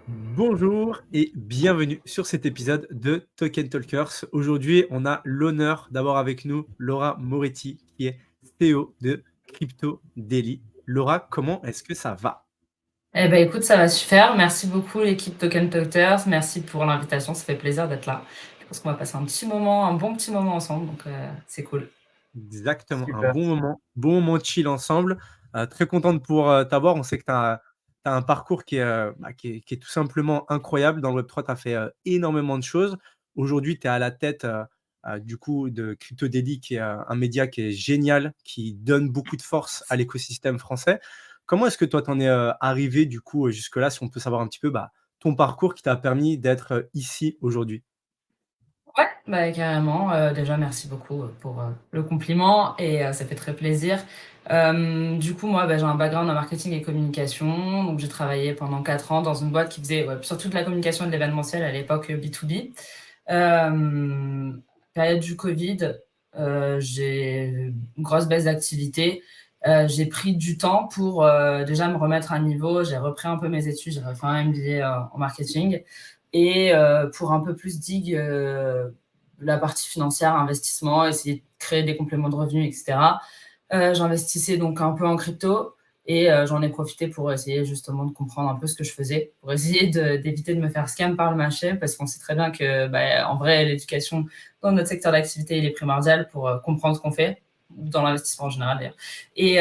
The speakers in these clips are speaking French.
Bonjour et bienvenue sur cet épisode de Token Talkers. Aujourd'hui, on a l'honneur d'avoir avec nous Laura Moretti, qui est CEO de Crypto Daily. Laura, comment est-ce que ça va? Eh ben écoute, ça va super. Merci beaucoup l'équipe Token Talkers. Merci pour l'invitation. Ça fait plaisir d'être là. Je pense qu'on va passer un petit moment, un bon petit moment ensemble. Donc c'est cool. Exactement, un Super. bon moment chill ensemble. Très content de pouvoir t'avoir. On sait que tu as un parcours qui est tout simplement incroyable. Dans le Web3, tu as fait énormément de choses. Aujourd'hui, tu es à la tête du coup de Crypto Daily, qui est un média qui est génial, qui donne beaucoup de force à l'écosystème français. Comment est-ce que toi, t'en es arrivé du coup jusque-là, si on peut savoir un petit peu ton parcours qui t'a permis d'être ici aujourd'hui? Ouais, bah carrément. Déjà, merci beaucoup pour le compliment et ça fait très plaisir. Du coup, moi, bah, j'ai un background en marketing et communication. Donc, j'ai travaillé pendant 4 ans dans une boîte qui faisait surtout de la communication et de l'événementiel à l'époque B2B. Euh, Période du Covid, j'ai eu une grosse baisse d'activité. J'ai pris du temps pour déjà me remettre à niveau. J'ai repris un peu mes études, j'ai refait un MBA en marketing. Et pour un peu plus digue la partie financière, investissement, essayer de créer des compléments de revenus, etc. J'investissais donc un peu en crypto et j'en ai profité pour essayer justement de comprendre un peu ce que je faisais, pour essayer d'éviter de me faire scam par le marché, parce qu'on sait très bien que, en vrai, l'éducation dans notre secteur d'activité, il est primordial pour comprendre ce qu'on fait, ou dans l'investissement en général d'ailleurs. Et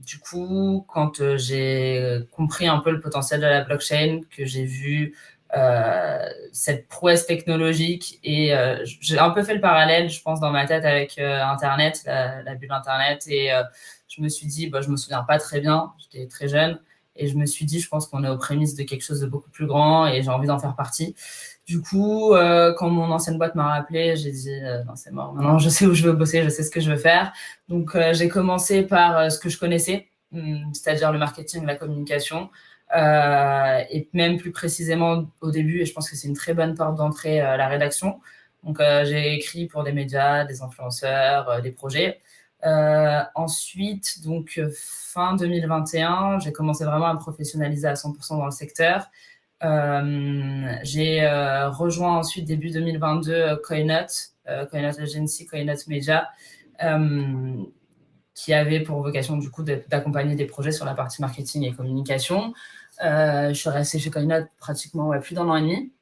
du coup, quand j'ai compris un peu le potentiel de la blockchain, que j'ai vu cette prouesse technologique et j'ai un peu fait le parallèle, je pense, dans ma tête avec Internet, la bulle Internet. Et je me suis dit, je me souviens pas très bien, j'étais très jeune, et je me suis dit, je pense qu'on est aux prémices de quelque chose de beaucoup plus grand et j'ai envie d'en faire partie. Du coup, quand mon ancienne boîte m'a rappelé, j'ai dit, non, c'est mort, maintenant je sais où je veux bosser, je sais ce que je veux faire. Donc, j'ai commencé par ce que je connaissais, c'est-à-dire le marketing, la communication. Et même plus précisément au début, et je pense que c'est une très bonne porte d'entrée, la rédaction. Donc, j'ai écrit pour des médias, des influenceurs, des projets. Ensuite, donc, fin 2021, j'ai commencé vraiment à me professionnaliser à 100% dans le secteur. J'ai rejoint ensuite début 2022 Coinnote, Coinnote Agency, Coinnote Media, euh, qui avait pour vocation du coup d'accompagner des projets sur la partie marketing et communication. Je suis restée chez Coinnote pratiquement plus d'un an et demi.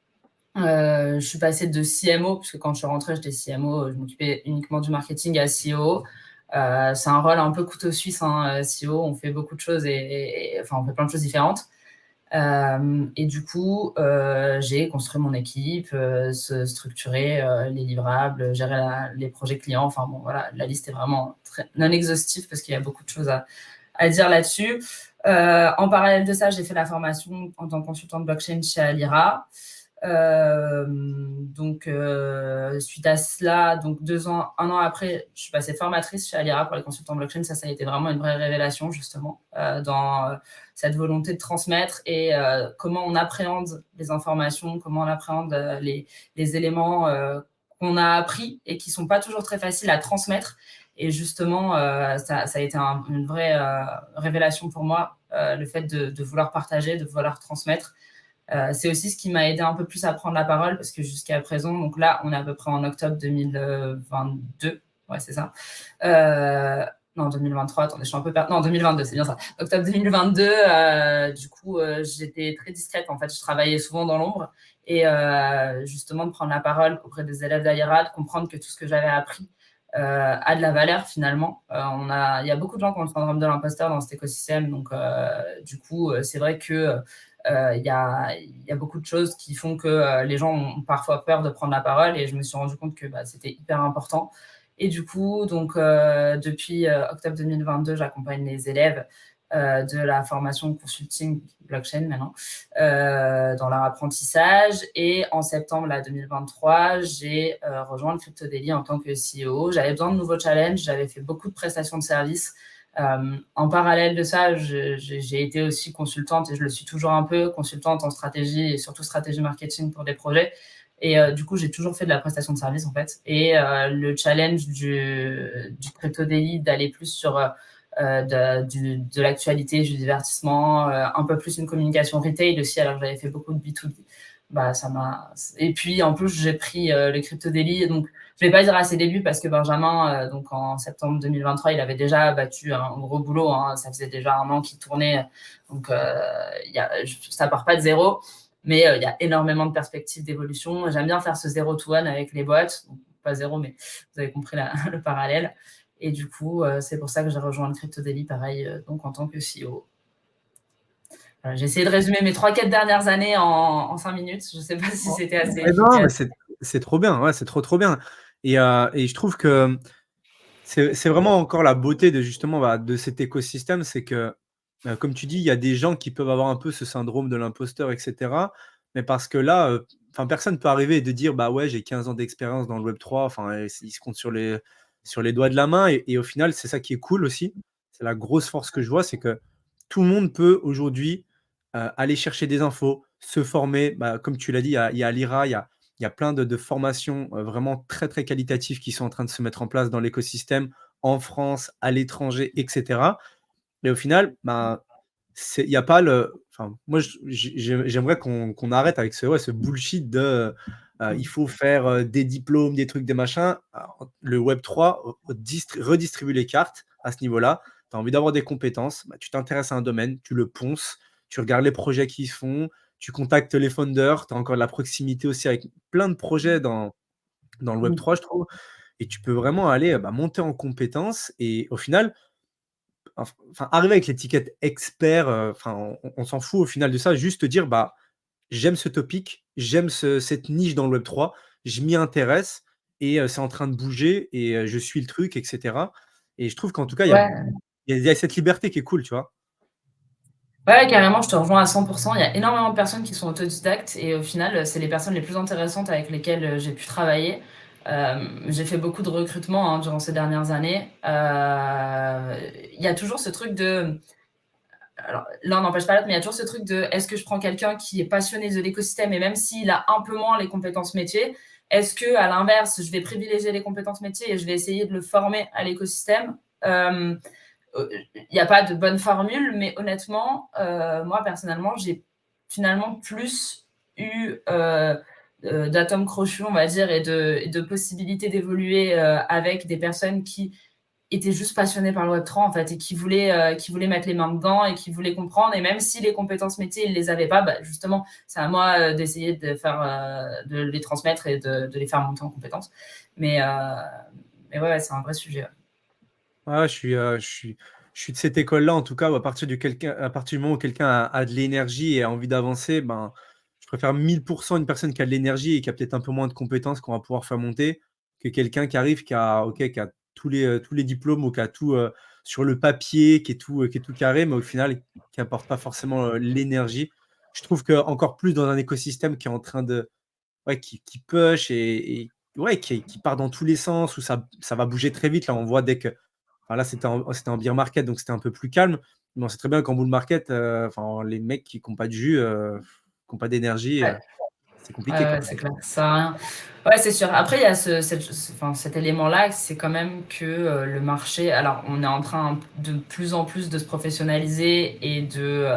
Je suis passée de CMO, puisque quand je suis rentrée, j'étais CMO, je m'occupais uniquement du marketing, à CEO. C'est un rôle un peu couteau suisse, hein, CEO. On fait beaucoup de choses enfin, on fait plein de choses différentes. Et du coup, j'ai construit mon équipe, structuré les livrables, gérer les projets clients. Enfin bon, voilà, la liste est vraiment non exhaustive parce qu'il y a beaucoup de choses à dire là-dessus. En parallèle de ça, j'ai fait la formation en tant que consultante blockchain chez Alira. Donc, suite à cela, donc 2 ans, un an après, je suis passée formatrice chez Alira pour les consultants blockchain. Ça a été vraiment une vraie révélation, justement, dans cette volonté de transmettre et comment on appréhende les informations, comment on appréhende les éléments qu'on a appris et qui sont pas toujours très faciles à transmettre. Et justement, ça a été une vraie révélation pour moi, le fait de vouloir partager, de vouloir transmettre. C'est aussi ce qui m'a aidé un peu plus à prendre la parole parce que jusqu'à présent, donc là, on est à peu près en octobre 2022. Ouais, c'est ça. Euh, non, 2023, attendez, je suis un peu perdue. Non, 2022, c'est bien ça. Octobre 2022, du coup, j'étais très discrète. En fait, je travaillais souvent dans l'ombre. Et justement, de prendre la parole auprès des élèves d'Alira, de comprendre que tout ce que j'avais appris a de la valeur finalement. Il y a beaucoup de gens qui ont le syndrome de l'imposteur dans cet écosystème. Donc, du coup, c'est vrai que il y a beaucoup de choses qui font que les gens ont parfois peur de prendre la parole et je me suis rendu compte que c'était hyper important. Et du coup, donc, depuis octobre 2022, j'accompagne les élèves de la formation consulting blockchain maintenant dans leur apprentissage. Et en septembre là, 2023, j'ai rejoint le Crypto Daily en tant que CEO. J'avais besoin de nouveaux challenges, j'avais fait beaucoup de prestations de services. En parallèle de ça, j'ai été aussi consultante et je le suis toujours un peu, consultante en stratégie et surtout stratégie marketing pour des projets. Et du coup, j'ai toujours fait de la prestation de service en fait. Et le challenge du Crypto Daily d'aller plus sur de l'actualité, du divertissement, un peu plus une communication retail aussi, alors que j'avais fait beaucoup de B2B. Bah, ça m'a... Et puis, en plus, j'ai pris le Crypto Daily. Donc, je vais pas dire à ses débuts parce que Benjamin, donc en septembre 2023, il avait déjà battu un gros boulot. Hein. Ça faisait déjà un an qu'il tournait. Donc, ça part pas de zéro. Mais il y a énormément de perspectives d'évolution. J'aime bien faire ce 0 to 1 avec les boîtes. Donc, pas zéro, mais vous avez compris le parallèle. Et du coup, c'est pour ça que j'ai rejoint le Crypto Daily, pareil, donc en tant que CEO. Voilà, j'ai essayé de résumer mes 3-4 dernières années en 5 minutes. Je ne sais pas si c'était assez Ouais, non, mais efficace. c'est trop bien, ouais, c'est trop bien et je trouve que c'est vraiment encore la beauté de justement, bah, de cet écosystème, c'est que, comme tu dis, il y a des gens qui peuvent avoir un peu ce syndrome de l'imposteur et cetera, mais parce que là, enfin, personne peut arriver et de dire: «Bah, ouais, j'ai 15 ans d'expérience dans le web 3», enfin, ils se comptent sur les doigts de la main et au final, c'est ça qui est cool aussi. C'est la grosse force que je vois, c'est que tout le monde peut aujourd'hui, aller chercher des infos, se former. Bah, comme tu l'as dit, il y a l'IRA, il y a plein de formations, vraiment très, très qualitatives qui sont en train de se mettre en place dans l'écosystème, en France, à l'étranger et cetera et au final, ben, c'est il y a pas le enfin, moi, j'aimerais qu'on arrête avec ce ouais, ce bullshit de, il faut faire, des diplômes, des trucs, des machins. Alors, le web 3 redistribue les cartes à ce niveau-là. Tu as envie d'avoir des compétences, bah, tu t'intéresses à un domaine, tu le ponces, tu regardes les projets qui se font, tu contactes les founders, tu as encore de la proximité aussi avec plein de projets dans le web Mmh. 3, je trouve et tu peux vraiment aller, bah, monter en compétences et au final, enfin, arriver avec l'étiquette expert, enfin, on s'en fout au final de ça, juste dire: «Bah, j'aime ce topic, j'aime cette niche dans le web 3, je m'y intéresse et c'est en train de bouger et je suis le truc» et cetera et je trouve qu'en tout cas, Ouais. il y a cette liberté qui est cool, tu vois? Ouais, carrément, je te rejoins à 100%. Il y a énormément de personnes qui sont autodidactes et au final, c'est les personnes les plus intéressantes avec lesquelles, j'ai pu travailler. J'ai fait beaucoup de recrutement, hein, durant ces dernières années. Il y a toujours ce truc de alors l'un n'empêche pas l'autre, mais il y a toujours ce truc de est-ce que je prends quelqu'un qui est passionné de l'écosystème et même s'il a un peu moins les compétences métiers, est-ce que à l'inverse, je vais privilégier les compétences métiers et je vais essayer de le former à l'écosystème? Il n'y a pas de bonne formule, mais honnêtement, moi personnellement, j'ai finalement plus eu d'atomes crochus, on va dire, et de possibilités d'évoluer avec des personnes qui étaient juste passionnées par le Web3 en fait et qui voulaient mettre les mains dedans et qui voulaient comprendre. Et même si les compétences métiers, ils ne les avaient pas, bah, justement, c'est à moi d'essayer de les transmettre et de les faire monter en compétences. Mais, euh, mais ouais, c'est un vrai sujet. Ouais. Ouais, je suis de cette école-là, en tout cas, où à partir du moment où quelqu'un a de l'énergie et a envie d'avancer, ben, je préfère 1000 une personne qui a de l'énergie et qui a peut-être un peu moins de compétences qu'on va pouvoir faire monter, que quelqu'un qui arrive, qui a tous les diplômes ou qui a tout, sur le papier, qui est tout carré, mais au final, qui apporte pas forcément, l'énergie. Je trouve qu'encore plus dans un écosystème qui est en train de ouais, qui push et ouais, qui part dans tous les sens, où ça va bouger très vite. Là, on voit dès que enfin là, c'était en bear market, donc c'était un peu plus calme. Mais on sait très bien qu'en bull market, enfin, les mecs qui ont pas de jus, qui ont pas d'énergie, Ouais. c'est Ouais, compliqué, ouais, quoi. c'est clair, ça sert à rien. Ouais, c'est sûr. Après, il y a enfin, cet élément-là, c'est quand même que le marché, alors on est en train de plus en plus de se professionnaliser et de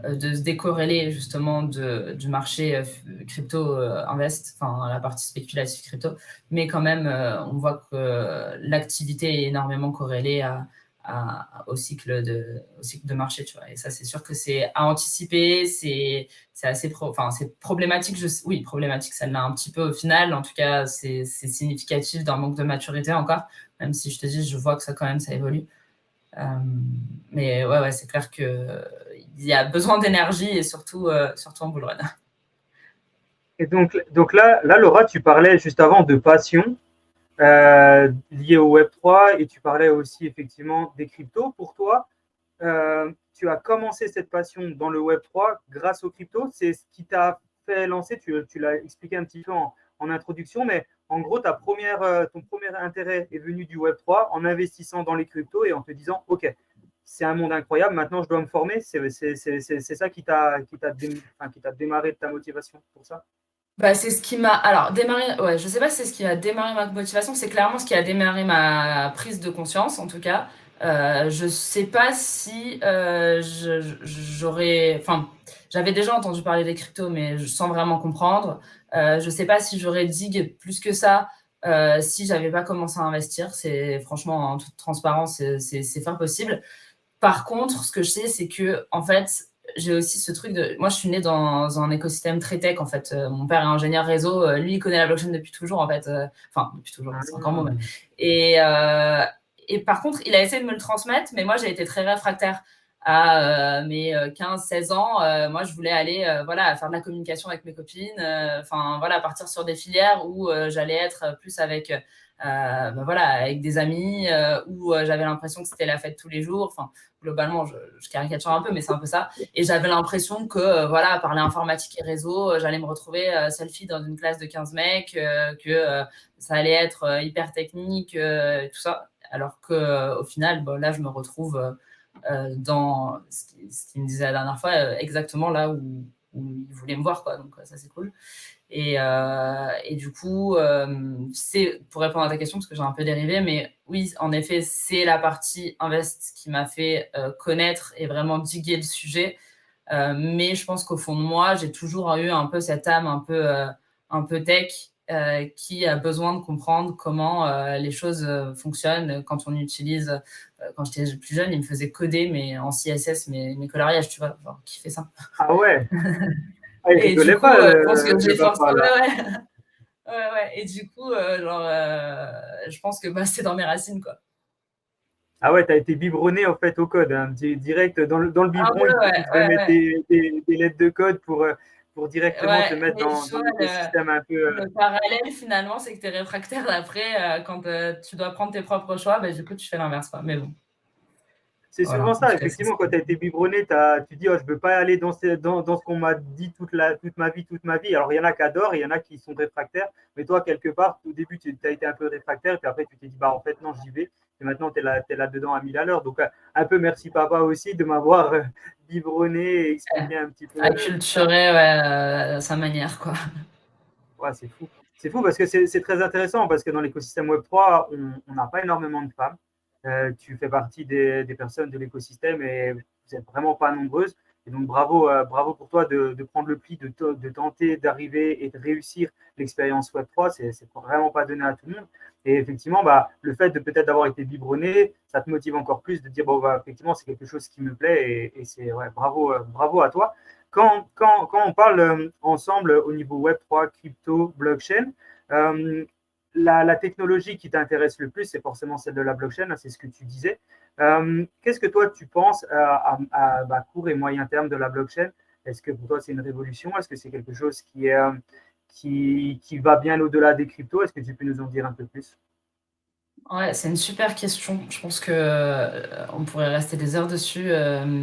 se décorréler justement du marché crypto invest, enfin la partie spéculative crypto, mais quand même, on voit que l'activité est énormément corrélée au cycle de marché, tu vois. Et ça, c'est sûr que c'est à anticiper, c'est assez enfin, c'est problématique. Oui, problématique, ça l'est un petit peu au final. En tout cas, c'est significatif d'un manque de maturité encore, même si je te dis, je vois que ça quand même, ça évolue. Euh, mais ouais, ouais, c'est clair que il y a besoin d'énergie et surtout en bull run. Et donc là, Laura, tu parlais juste avant de passion liée au Web3 et tu parlais aussi effectivement des cryptos. Pour toi, tu as commencé cette passion dans le Web3 grâce aux cryptos. C'est ce qui t'a fait lancer, tu l'as expliqué un petit peu en introduction, mais en gros, ton premier intérêt est venu du Web3 en investissant dans les cryptos et en te disant, OK, c'est un monde incroyable, maintenant je dois me former. C'est ça qui t'a démarré de ta motivation pour ça. Bah, c'est ce qui m'a. Alors, démarré. Ouais, je sais pas si c'est ce qui a démarré ma motivation, c'est clairement ce qui a démarré ma prise de conscience, en tout cas. Je sais pas si j'aurais... Enfin, j'avais déjà entendu parler des cryptos, mais sans vraiment comprendre. Je sais pas si j'aurais dig plus que ça si j'avais pas commencé à investir. C'est franchement, en toute transparence, c'est fort possible. Par contre, ce que je sais, c'est que, en fait, j'ai aussi ce truc de... Moi, je suis née dans un écosystème très tech, en fait. Mon père est ingénieur réseau. Lui, il connaît la blockchain depuis toujours, en fait. Enfin, depuis toujours, c'est encore mauvais. Et, et par contre, il a essayé de me le transmettre, mais moi, j'ai été très réfractaire. À mes 15-16 ans, moi, je voulais aller voilà, faire de la communication avec mes copines, enfin, voilà, partir sur des filières où j'allais être plus avec, ben voilà, avec des amis, où j'avais l'impression que c'était la fête tous les jours. Enfin, globalement, je caricature un peu, mais c'est un peu ça. Et j'avais l'impression que, voilà, parler informatique et réseau, j'allais me retrouver selfie dans une classe de 15 mecs, que ça allait être hyper technique, tout ça. Alors qu'au final, bon, là, je me retrouve dans ce qu'il me disait la dernière fois, exactement là où il voulait me voir, quoi. Donc, ça, c'est cool. Et du coup, c'est pour répondre à ta question, parce que j'ai un peu dérivé, mais oui, en effet, c'est la partie invest qui m'a fait connaître et vraiment diguer le sujet. Mais je pense qu'au fond de moi, j'ai toujours eu un peu cette âme un peu tech qui a besoin de comprendre comment les choses fonctionnent quand on utilise. Quand j'étais plus jeune, il me faisait coder mais en CSS mes coloriages, tu vois, genre, qui fait ça. Ah ouais. Ah, il Et du rigolait coup, pas, je pense que le j'ai forcé. papa, là. Ouais, ouais. Ouais, ouais. Et du coup, genre, je pense que bah, c'est dans mes racines, quoi. Ah ouais, tu as été biberonné en fait au code, hein. Direct dans le Un biberon, peu, ouais, il te ouais, remet ouais. des lettres de code pour directement te Ouais, mettre mais tu dans vois, l'écosystème un peu. le parallèle, finalement, c'est que tu es réfractaire après, quand tu dois prendre tes propres choix, bah, du coup, tu fais l'inverse, quoi. Mais bon, C'est souvent voilà, en ça, tout cas, c'est ça. effectivement, quand tu as été biberonné, tu dis, oh, je ne veux pas aller dans ce qu'on m'a dit toute ma vie, toute ma vie. Alors, il y en a qui adorent, il y en a qui sont réfractaires, mais toi, quelque part, au début, tu as été un peu réfractaire, puis après, tu t'es dit, bah, en fait, non, j'y vais. Et maintenant, tu es là-dedans à 1000 à l'heure. Donc, un peu merci, papa, aussi, de m'avoir biberonné et Ouais. expliqué un petit peu tout ça. Acculturer, ouais, à sa manière, quoi. Ouais, c'est fou. C'est fou parce que c'est très intéressant parce que dans l'écosystème Web3, on n'a pas énormément de femmes. Tu fais partie des personnes de l'écosystème et vous n'êtes vraiment pas nombreuses. Et donc, bravo pour toi de prendre le pli, de tenter d'arriver et de réussir l'expérience Web3. C'est vraiment pas donné à tout le monde. Et effectivement, bah, le fait de peut-être d'avoir été biberonné, ça te motive encore plus de dire, bon, bah, effectivement, c'est quelque chose qui me plaît et c'est ouais, bravo à toi. Quand on parle ensemble au niveau Web3, crypto, blockchain, euh, la technologie qui t'intéresse le plus, c'est forcément celle de la blockchain, c'est ce que tu disais. Qu'est-ce que toi, tu penses à court et moyen terme de la blockchain? Est-ce que pour toi, c'est une révolution? Est-ce que c'est quelque chose qui va bien au-delà des cryptos? Est-ce que tu peux nous en dire un peu plus? Ouais, c'est une super question. Je pense que on pourrait rester des heures dessus. Alors,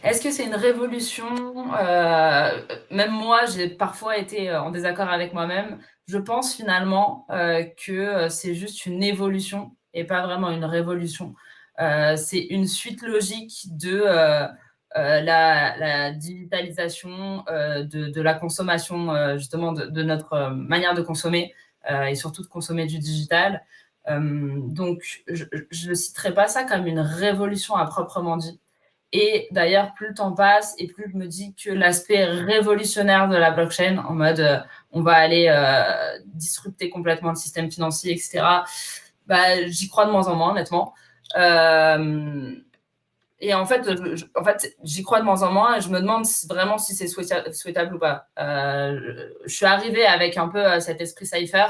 est-ce que c'est une révolution? Même moi, j'ai parfois été en désaccord avec moi-même. Je pense finalement que c'est juste une évolution et pas vraiment une révolution. C'est une suite logique de la digitalisation de la consommation, justement, de notre manière de consommer et surtout de consommer du digital. Donc, je ne citerai pas ça comme une révolution à proprement dit. Et d'ailleurs, plus le temps passe et plus je me dis que l'aspect révolutionnaire de la blockchain, en mode on va aller disrupter complètement le système financier, etc., bah, j'y crois de moins en moins, honnêtement. Et en fait, j'y crois de moins en moins et je me demande vraiment si c'est souhaitable ou pas. Je suis arrivée avec un peu cet esprit cypher,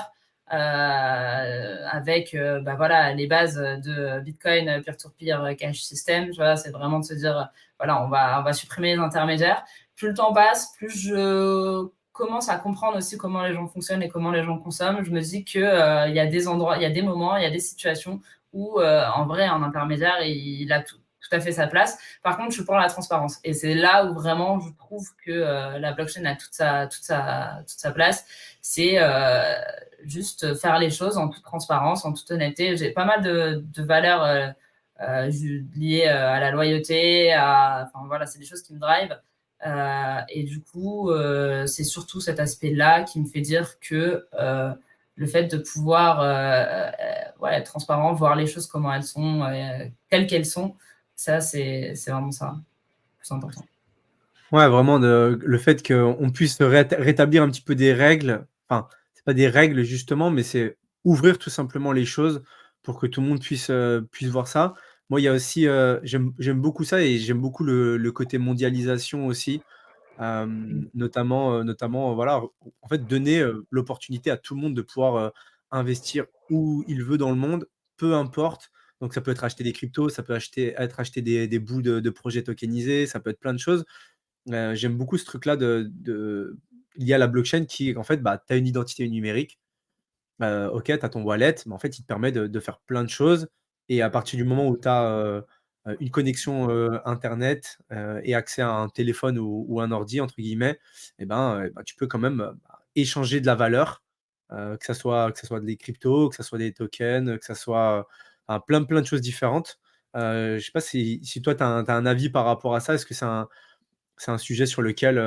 avec bah voilà, les bases de Bitcoin, peer-to-peer cash system. Tu vois, c'est vraiment de se dire, voilà, on va supprimer les intermédiaires. Plus le temps passe, plus je commence à comprendre aussi comment les gens fonctionnent et comment les gens consomment. Je me dis qu'il y a des endroits, il y a des moments, il y a des situations où, en vrai, un intermédiaire, il a tout à fait sa place. Par contre, je suis pour la transparence. Et c'est là où vraiment je trouve que la blockchain a toute sa place. C'est juste faire les choses en toute transparence, en toute honnêteté. J'ai pas mal de valeurs liées à la loyauté, enfin voilà, c'est des choses qui me drivent. Et du coup, c'est surtout cet aspect-là qui me fait dire que le fait de pouvoir être transparent, voir les choses comment elles sont, telles qu'elles sont, ça, c'est vraiment ça, le plus important. Ouais, vraiment le fait qu'on puisse rétablir un petit peu des règles, enfin, c'est pas des règles justement, mais c'est ouvrir tout simplement les choses pour que tout le monde puisse voir ça. Moi, il y a aussi, j'aime beaucoup ça et j'aime beaucoup le côté mondialisation aussi. Notamment, voilà, en fait, donner, l'opportunité à tout le monde de pouvoir, investir où il veut dans le monde, peu importe. Donc ça peut être acheter des cryptos, ça peut être acheter des bouts de projets tokenisés, ça peut être plein de choses. J'aime beaucoup ce truc-là de lié à la blockchain qui, en fait, bah, tu as une identité numérique. OK, tu as ton wallet, mais en fait, il te permet de faire plein de choses et à partir du moment où tu as, une connexion, internet, et accès à un téléphone ou un ordi entre guillemets et ben, tu peux quand même, bah, échanger de la valeur, que ça soit des cryptos, que ça soit des tokens, que ça soit, enfin plein de choses différentes. Je sais pas si toi tu as un avis par rapport à ça? Est-ce que c'est un sujet sur lequel,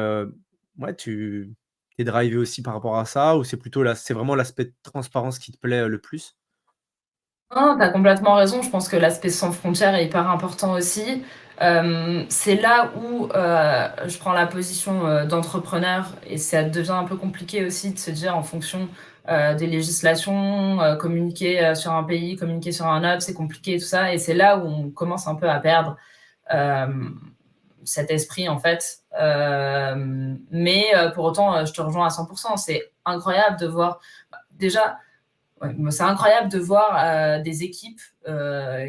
ouais, tu es drivé aussi par rapport à ça ou c'est vraiment l'aspect de transparence qui te plaît, le plus? Non, tu as complètement raison. Je pense que l'aspect sans frontières est hyper important aussi. C'est là où, je prends la position, d'entrepreneur et ça devient un peu compliqué aussi de se dire en fonction, des législations, communiquer, sur un pays, communiquer sur un autre, c'est compliqué et tout ça et c'est là où on commence un peu à perdre, cet esprit en fait. Mais pour autant, je te rejoins à 100. C'est incroyable de voir, bah, déjà. Ouais, moi, c'est incroyable de voir des équipes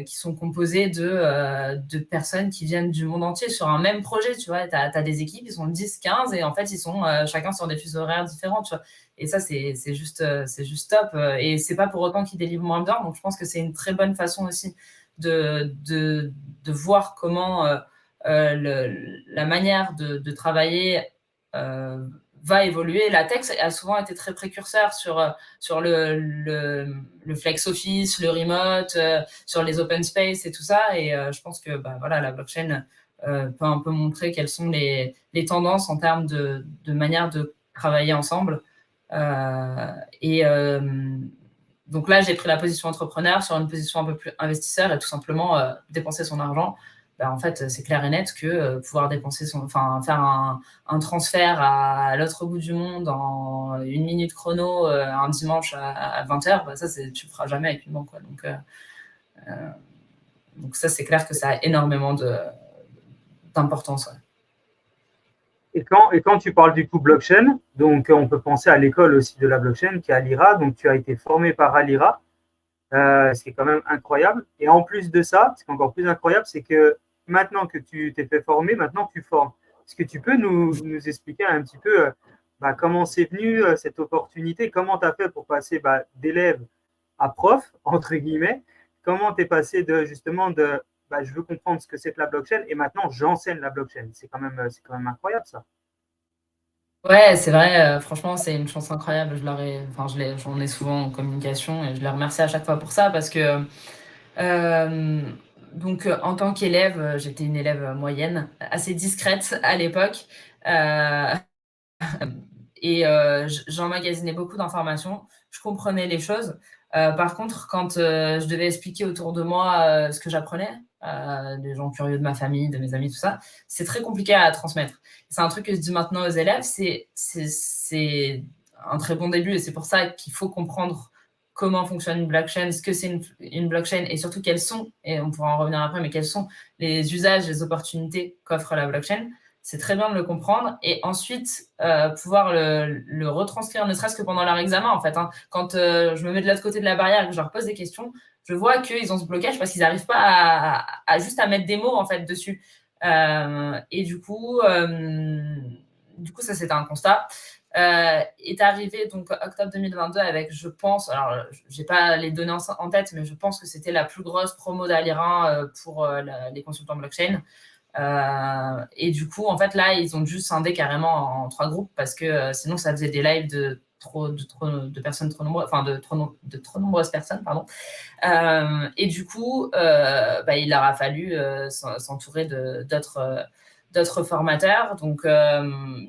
qui sont composées de personnes qui viennent du monde entier sur un même projet, tu vois. Tu as des équipes, ils sont 10, 15 et en fait, ils sont chacun sur des fuseaux horaires différents, tu vois. Et ça, c'est juste top. Et c'est pas pour autant qu'ils délivrent moins bien. Donc, je pense que c'est une très bonne façon aussi de voir comment la manière de travailler euh, va évoluer. La tech a souvent été très précurseur sur le flex office, le remote, sur les open space et tout ça. Et je pense que bah, voilà, la blockchain peut un peu montrer quelles sont les tendances en termes de manière de travailler ensemble. Et donc là, j'ai pris la position entrepreneur sur une position un peu plus investisseur et tout simplement dépenser son argent. Ben, en fait, c'est clair et net que pouvoir faire un transfert à l'autre bout du monde en une minute chrono un dimanche à 20h, bah, ça, tu le feras jamais avec une banque. Quoi. Donc ça, c'est clair que ça a énormément d'importance. Ouais. Et quand tu parles du coup blockchain, donc on peut penser à l'école aussi de la blockchain qui est à l'IRA. Donc tu as été formé par Alira, ce qui est quand même incroyable. Et en plus de ça, ce qui est encore plus incroyable, c'est que maintenant que tu t'es fait former, maintenant tu formes. Est-ce que tu peux nous expliquer un petit peu bah, comment c'est venu cette opportunité? Comment tu as fait pour passer bah, d'élève à prof, entre guillemets? Comment tu es passé justement de bah, je veux comprendre ce que c'est que la blockchain et maintenant j'enseigne la blockchain? C'est quand même incroyable ça. Ouais, c'est vrai, franchement, c'est une chance incroyable. J'en ai souvent en communication et je les remercie à chaque fois pour ça parce que Euh, en tant qu'élève, j'étais une élève moyenne, assez discrète à l'époque. Euh, et j'emmagasinais beaucoup d'informations. Je comprenais les choses. Par contre, quand je devais expliquer autour de moi ce que j'apprenais, des gens curieux de ma famille, de mes amis, tout ça, c'est très compliqué à transmettre. C'est un truc que je dis maintenant aux élèves, c'est un très bon début et c'est pour ça qu'il faut comprendre comment fonctionne une blockchain, ce que c'est une blockchain et surtout quels sont, et on pourra en revenir après, mais quels sont les usages, les opportunités qu'offre la blockchain. C'est très bien de le comprendre et ensuite pouvoir le retranscrire, ne serait-ce que pendant leur examen en fait. Hein. Quand je me mets de l'autre côté de la barrière et que je leur pose des questions, je vois qu'ils ont ce blocage parce qu'ils n'arrivent pas à juste à mettre des mots en fait dessus. Et du coup, ça c'était un constat. Est arrivé donc octobre 2022 avec, je pense, alors j'ai pas les données en tête, mais je pense que c'était la plus grosse promo d'Alira pour les consultants blockchain. Et du coup, en fait, là, ils ont dû scinder carrément en 3 groupes parce que sinon, ça faisait des lives de personnes trop nombreuses, enfin de trop nombreuses personnes, pardon. Et du coup, il leur a fallu s'entourer d'autres formateurs. Donc,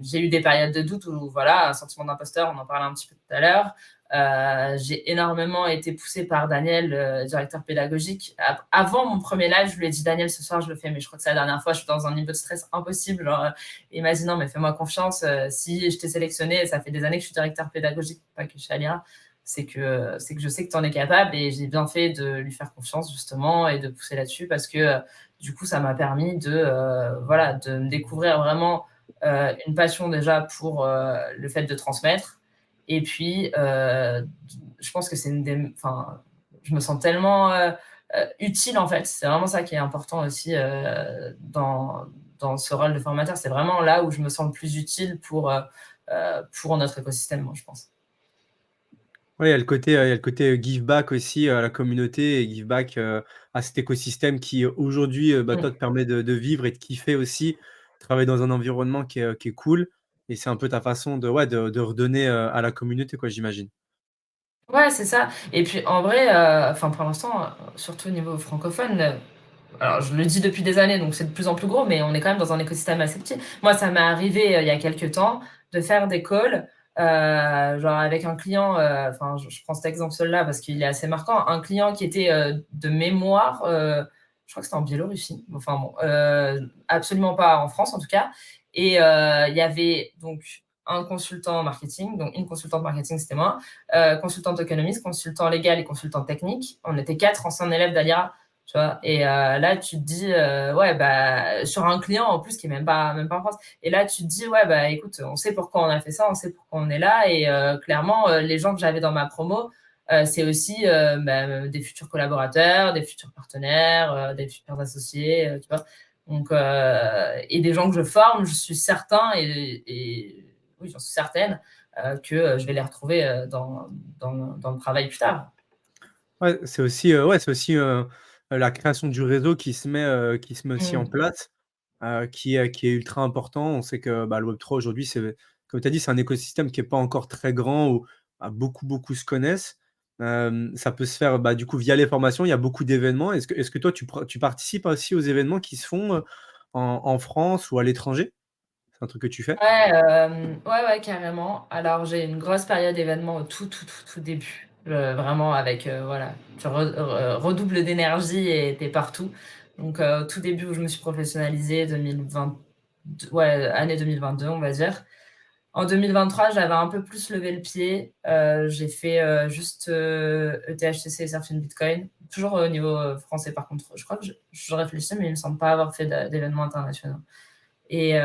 j'ai eu des périodes de doute où, voilà, un sentiment d'imposteur, on en parlait un petit peu tout à l'heure. J'ai énormément été poussée par Daniel, directeur pédagogique. Avant mon premier live, je lui ai dit, Daniel, ce soir, je le fais, mais je crois que c'est la dernière fois, je suis dans un niveau de stress impossible. Genre, il m'a dit, non, mais fais-moi confiance. Si je t'ai sélectionné, ça fait des années que je suis directeur pédagogique, pas que je suis à l'IRA, c'est que je sais que tu en es capable, et j'ai bien fait de lui faire confiance, justement, et de pousser là-dessus, parce que du coup, ça m'a permis voilà, de me découvrir vraiment une passion déjà pour le fait de transmettre. Et puis, je pense que c'est enfin, je me sens tellement utile, en fait. C'est vraiment ça qui est important aussi dans ce rôle de formateur. C'est vraiment là où je me sens le plus utile pour notre écosystème, moi, je pense. Ouais, il y a le côté give back aussi à la communauté et give back, à cet écosystème qui, aujourd'hui, bah, toi, te permet de vivre et de kiffer aussi, travailler dans un environnement qui est cool et c'est un peu ta façon de ouais, de redonner, à la communauté, quoi, j'imagine. Ouais, c'est ça. Et puis en vrai, enfin pour l'instant, surtout au niveau francophone, alors je le dis depuis des années, donc c'est de plus en plus gros, mais on est quand même dans un écosystème assez petit. Moi, ça m'est arrivé il y a quelques temps de faire des calls, genre avec un client, enfin je prends cet exemple-là parce qu'il est assez marquant, un client qui était de mémoire, je crois que c'était en Biélorussie, enfin bon, absolument pas en France en tout cas. Et il y avait donc un consultant marketing, donc une consultante marketing, c'était moi, consultante économiste, consultant légal et consultant technique. On était 4 anciens élèves d'Alira, tu vois. Et là, tu te dis, ouais, bah, sur un client en plus qui est même pas en France. Et là, tu te dis, ouais, bah, écoute, on sait pourquoi on a fait ça, on sait pourquoi on est là. Et clairement, les gens que j'avais dans ma promo, c'est aussi bah, des futurs collaborateurs, des futurs partenaires, des futurs associés, tu vois. Donc, et des gens que je forme, je suis certain, et oui, j'en suis certaine, que je vais les retrouver dans le travail plus tard. Ouais, c'est aussi, la création du réseau qui se met aussi en Mm. place, qui est ultra important. On sait que, bah, le web 3 aujourd'hui, c'est comme tu as dit, c'est un écosystème qui est pas encore très grand où, bah, beaucoup se connaissent. Ça peut se faire, bah, du coup, via les formations. Il y a beaucoup d'événements. Est-ce que toi, tu participes aussi aux événements qui se font, en France ou à l'étranger? C'est un truc que tu fais? Ouais, ouais, carrément. Alors, j'ai une grosse période d'événements au tout début. Vraiment avec, voilà, tu redoubles d'énergie et t'es partout. Donc, au tout début où je me suis professionnalisée, 2020, ouais, année 2022, on va dire. En 2023, j'avais un peu plus levé le pied. J'ai fait juste ETHCC et Surfing Bitcoin. Toujours au niveau français, par contre. Je crois que je réfléchis, mais il me semble pas avoir fait d'événements internationaux. Et non,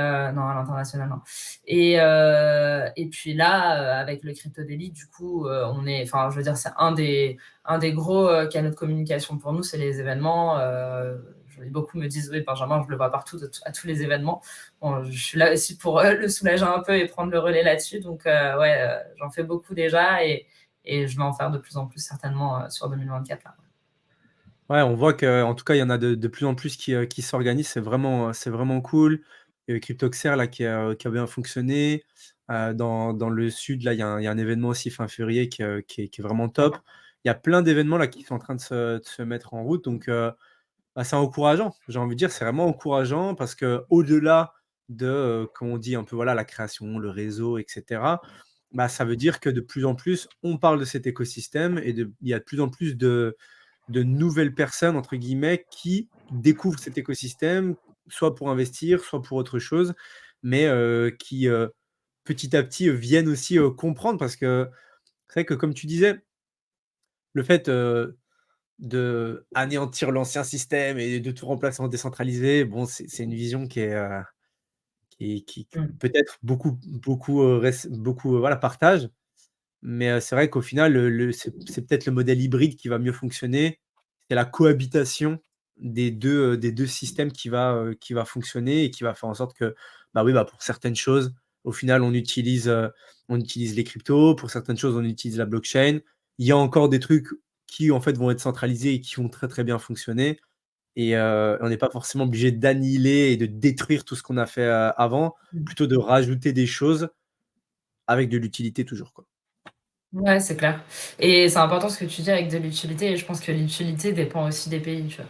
à l'international, non. Et puis là, avec le Crypto Daily, du coup, enfin, je veux dire, c'est un des gros canaux de communication pour nous, c'est les événements. Beaucoup me disent, oui, Benjamin, je le vois partout, à tous les événements. Bon, je suis là aussi pour le soulager un peu et prendre le relais là-dessus. Donc, ouais, j'en fais beaucoup déjà, et je vais en faire de plus en plus certainement sur 2024 là. Ouais, on voit qu'en tout cas, il y en a de plus en plus qui s'organisent. C'est vraiment cool. Il y a eu Cryptoxer là qui a bien fonctionné. Dans le sud, là, il y a un événement aussi fin février qui est vraiment top. Il y a plein d'événements là qui sont en train de se mettre en route donc bah, c'est encourageant. J'ai envie de dire, c'est vraiment encourageant parce qu'au-delà de, comme on dit un peu, voilà, la création, le réseau et cetera, bah, ça veut dire que de plus en plus, on parle de cet écosystème et il y a de plus en plus de «nouvelles personnes» entre guillemets qui découvrent cet écosystème, soit pour investir, soit pour autre chose, mais qui, petit à petit, viennent aussi, comprendre parce que c'est vrai que comme tu disais, le fait, d'anéantir l'ancien système et de tout remplacer en décentralisé, bon, c'est une vision qui Mm. peut-être beaucoup, voilà, partagent. Mais, c'est vrai qu'au final, c'est peut-être le modèle hybride qui va mieux fonctionner. C'est la cohabitation des 2 systèmes qui va fonctionner et qui va faire en sorte que, bah, oui, bah, pour certaines choses, au final, on utilise les cryptos, pour certaines choses, on utilise la blockchain. Il y a encore des trucs qui, en fait, vont être centralisés et qui vont très, très bien fonctionner et on n'est pas forcément obligé d'annihiler et de détruire tout ce qu'on a fait, avant, plutôt de rajouter des choses avec de l'utilité toujours, quoi. Ouais, c'est clair. Et c'est important ce que tu dis avec de l'utilité, et je pense que l'utilité dépend aussi des pays, tu vois.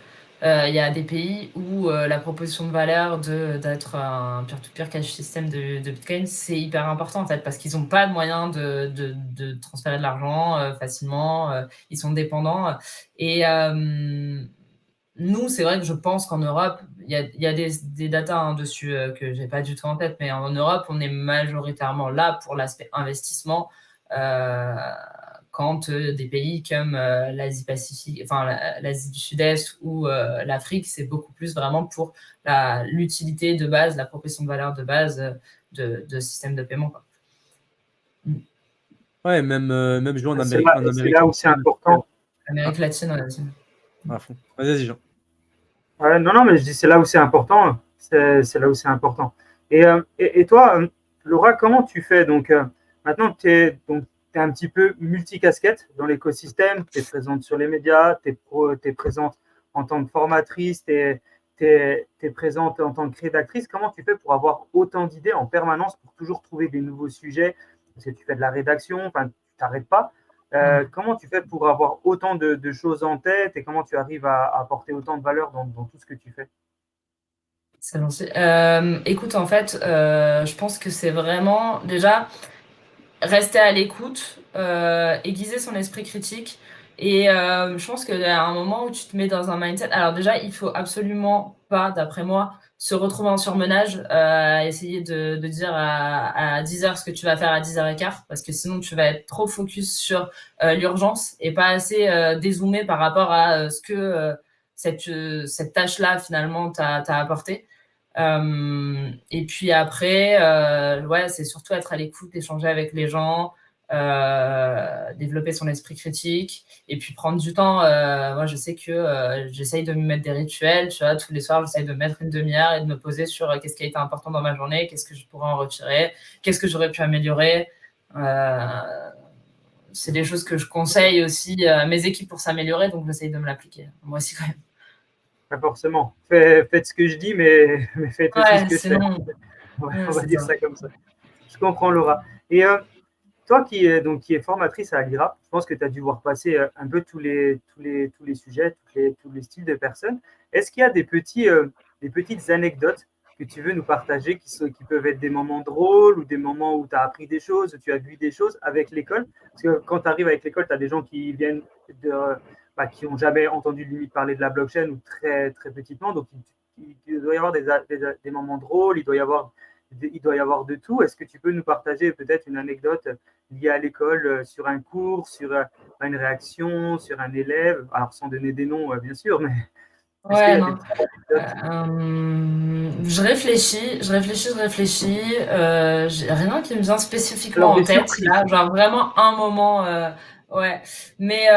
il y a des pays où la proposition de valeur d'être un peer-to-peer cash system de Bitcoin, c'est hyper important en fait, parce qu'ils n'ont pas de moyen de transférer de l'argent facilement, ils sont dépendants. Et nous, c'est vrai que je pense qu'en Europe, il y a des datas dessus que j'ai pas du tout en tête, mais en Europe, on est majoritairement là pour l'aspect investissement. Quand des pays comme l'Asie Pacifique, enfin l'Asie du Sud-Est ou l'Afrique, c'est beaucoup plus vraiment pour l'utilité de base, la proposition de valeur de base de système de paiement, quoi. Ouais, même jouer en C'est Amérique là où c'est latine aussi, important. Amérique latine, latine. à fond. Vas-y, Jean. Ouais, non, non, mais je dis c'est là où c'est important. C'est là où c'est important. Et toi, Laura, comment tu fais? Donc, maintenant, tu es un petit peu multicasquette dans l'écosystème. Tu es présente sur les médias, tu es présente en tant que formatrice, tu es présente en tant que rédactrice. Comment tu fais pour avoir autant d'idées en permanence, pour toujours trouver des nouveaux sujets? Parce que tu fais de la rédaction, enfin, tu t'arrêtes pas. Comment tu fais pour avoir autant de choses en tête et comment tu arrives à apporter autant de valeur dans tout ce que tu fais? C'est gentil. Écoute, en fait, je pense que c'est vraiment déjà rester à l'écoute, aiguiser son esprit critique. Et je pense qu'il y a un moment où tu te mets dans un mindset. Alors déjà, il faut absolument pas, d'après moi, se retrouver en surmenage, essayer de dire à 10h ce que tu vas faire à 10h15, parce que sinon tu vas être trop focus sur l'urgence et pas assez dézoomé par rapport à ce que cette tâche-là finalement t'a apporté. Et puis après, ouais, c'est surtout être à l'écoute, échanger avec les gens, développer son esprit critique et puis prendre du temps. Moi, je sais que j'essaye de me mettre des rituels, tu vois, tous les soirs, j'essaye de me mettre une demi-heure et de me poser sur qu'est-ce qui a été important dans ma journée, qu'est-ce que je pourrais en retirer, qu'est-ce que j'aurais pu améliorer. C'est des choses que je conseille aussi à mes équipes pour s'améliorer, donc j'essaye de me l'appliquer. Moi aussi, quand même. Pas forcément. Faites ce que je dis, mais faites aussi ce Ouais, que je fais. sinon, On va c'est dire ça. ça comme ça. Je comprends, Laura. Et toi qui es formatrice à l'IRA, je pense que tu as dû voir passer un peu tous les sujets, tous les styles de personnes. Est-ce qu'il y a des petites anecdotes que tu veux nous partager qui peuvent être des moments drôles ou des moments où tu as appris des choses, où tu as vu des choses avec l'école? Parce que quand tu arrives avec l'école, tu as des gens qui viennent qui n'ont jamais entendu limite parler de la blockchain ou très, très petitement. Donc, il doit y avoir des moments drôles, il doit y avoir de tout. Est-ce que tu peux nous partager peut-être une anecdote liée à l'école sur un cours, sur une réaction, sur un élève? Alors, sans donner des noms, bien sûr, mais est-ce qu'il y Ouais, a des non. petites anecdotes? Je réfléchis. J'ai rien qui me vient spécifiquement Alors, en des tête, surprises. là. Genre vraiment un moment, ouais. Mais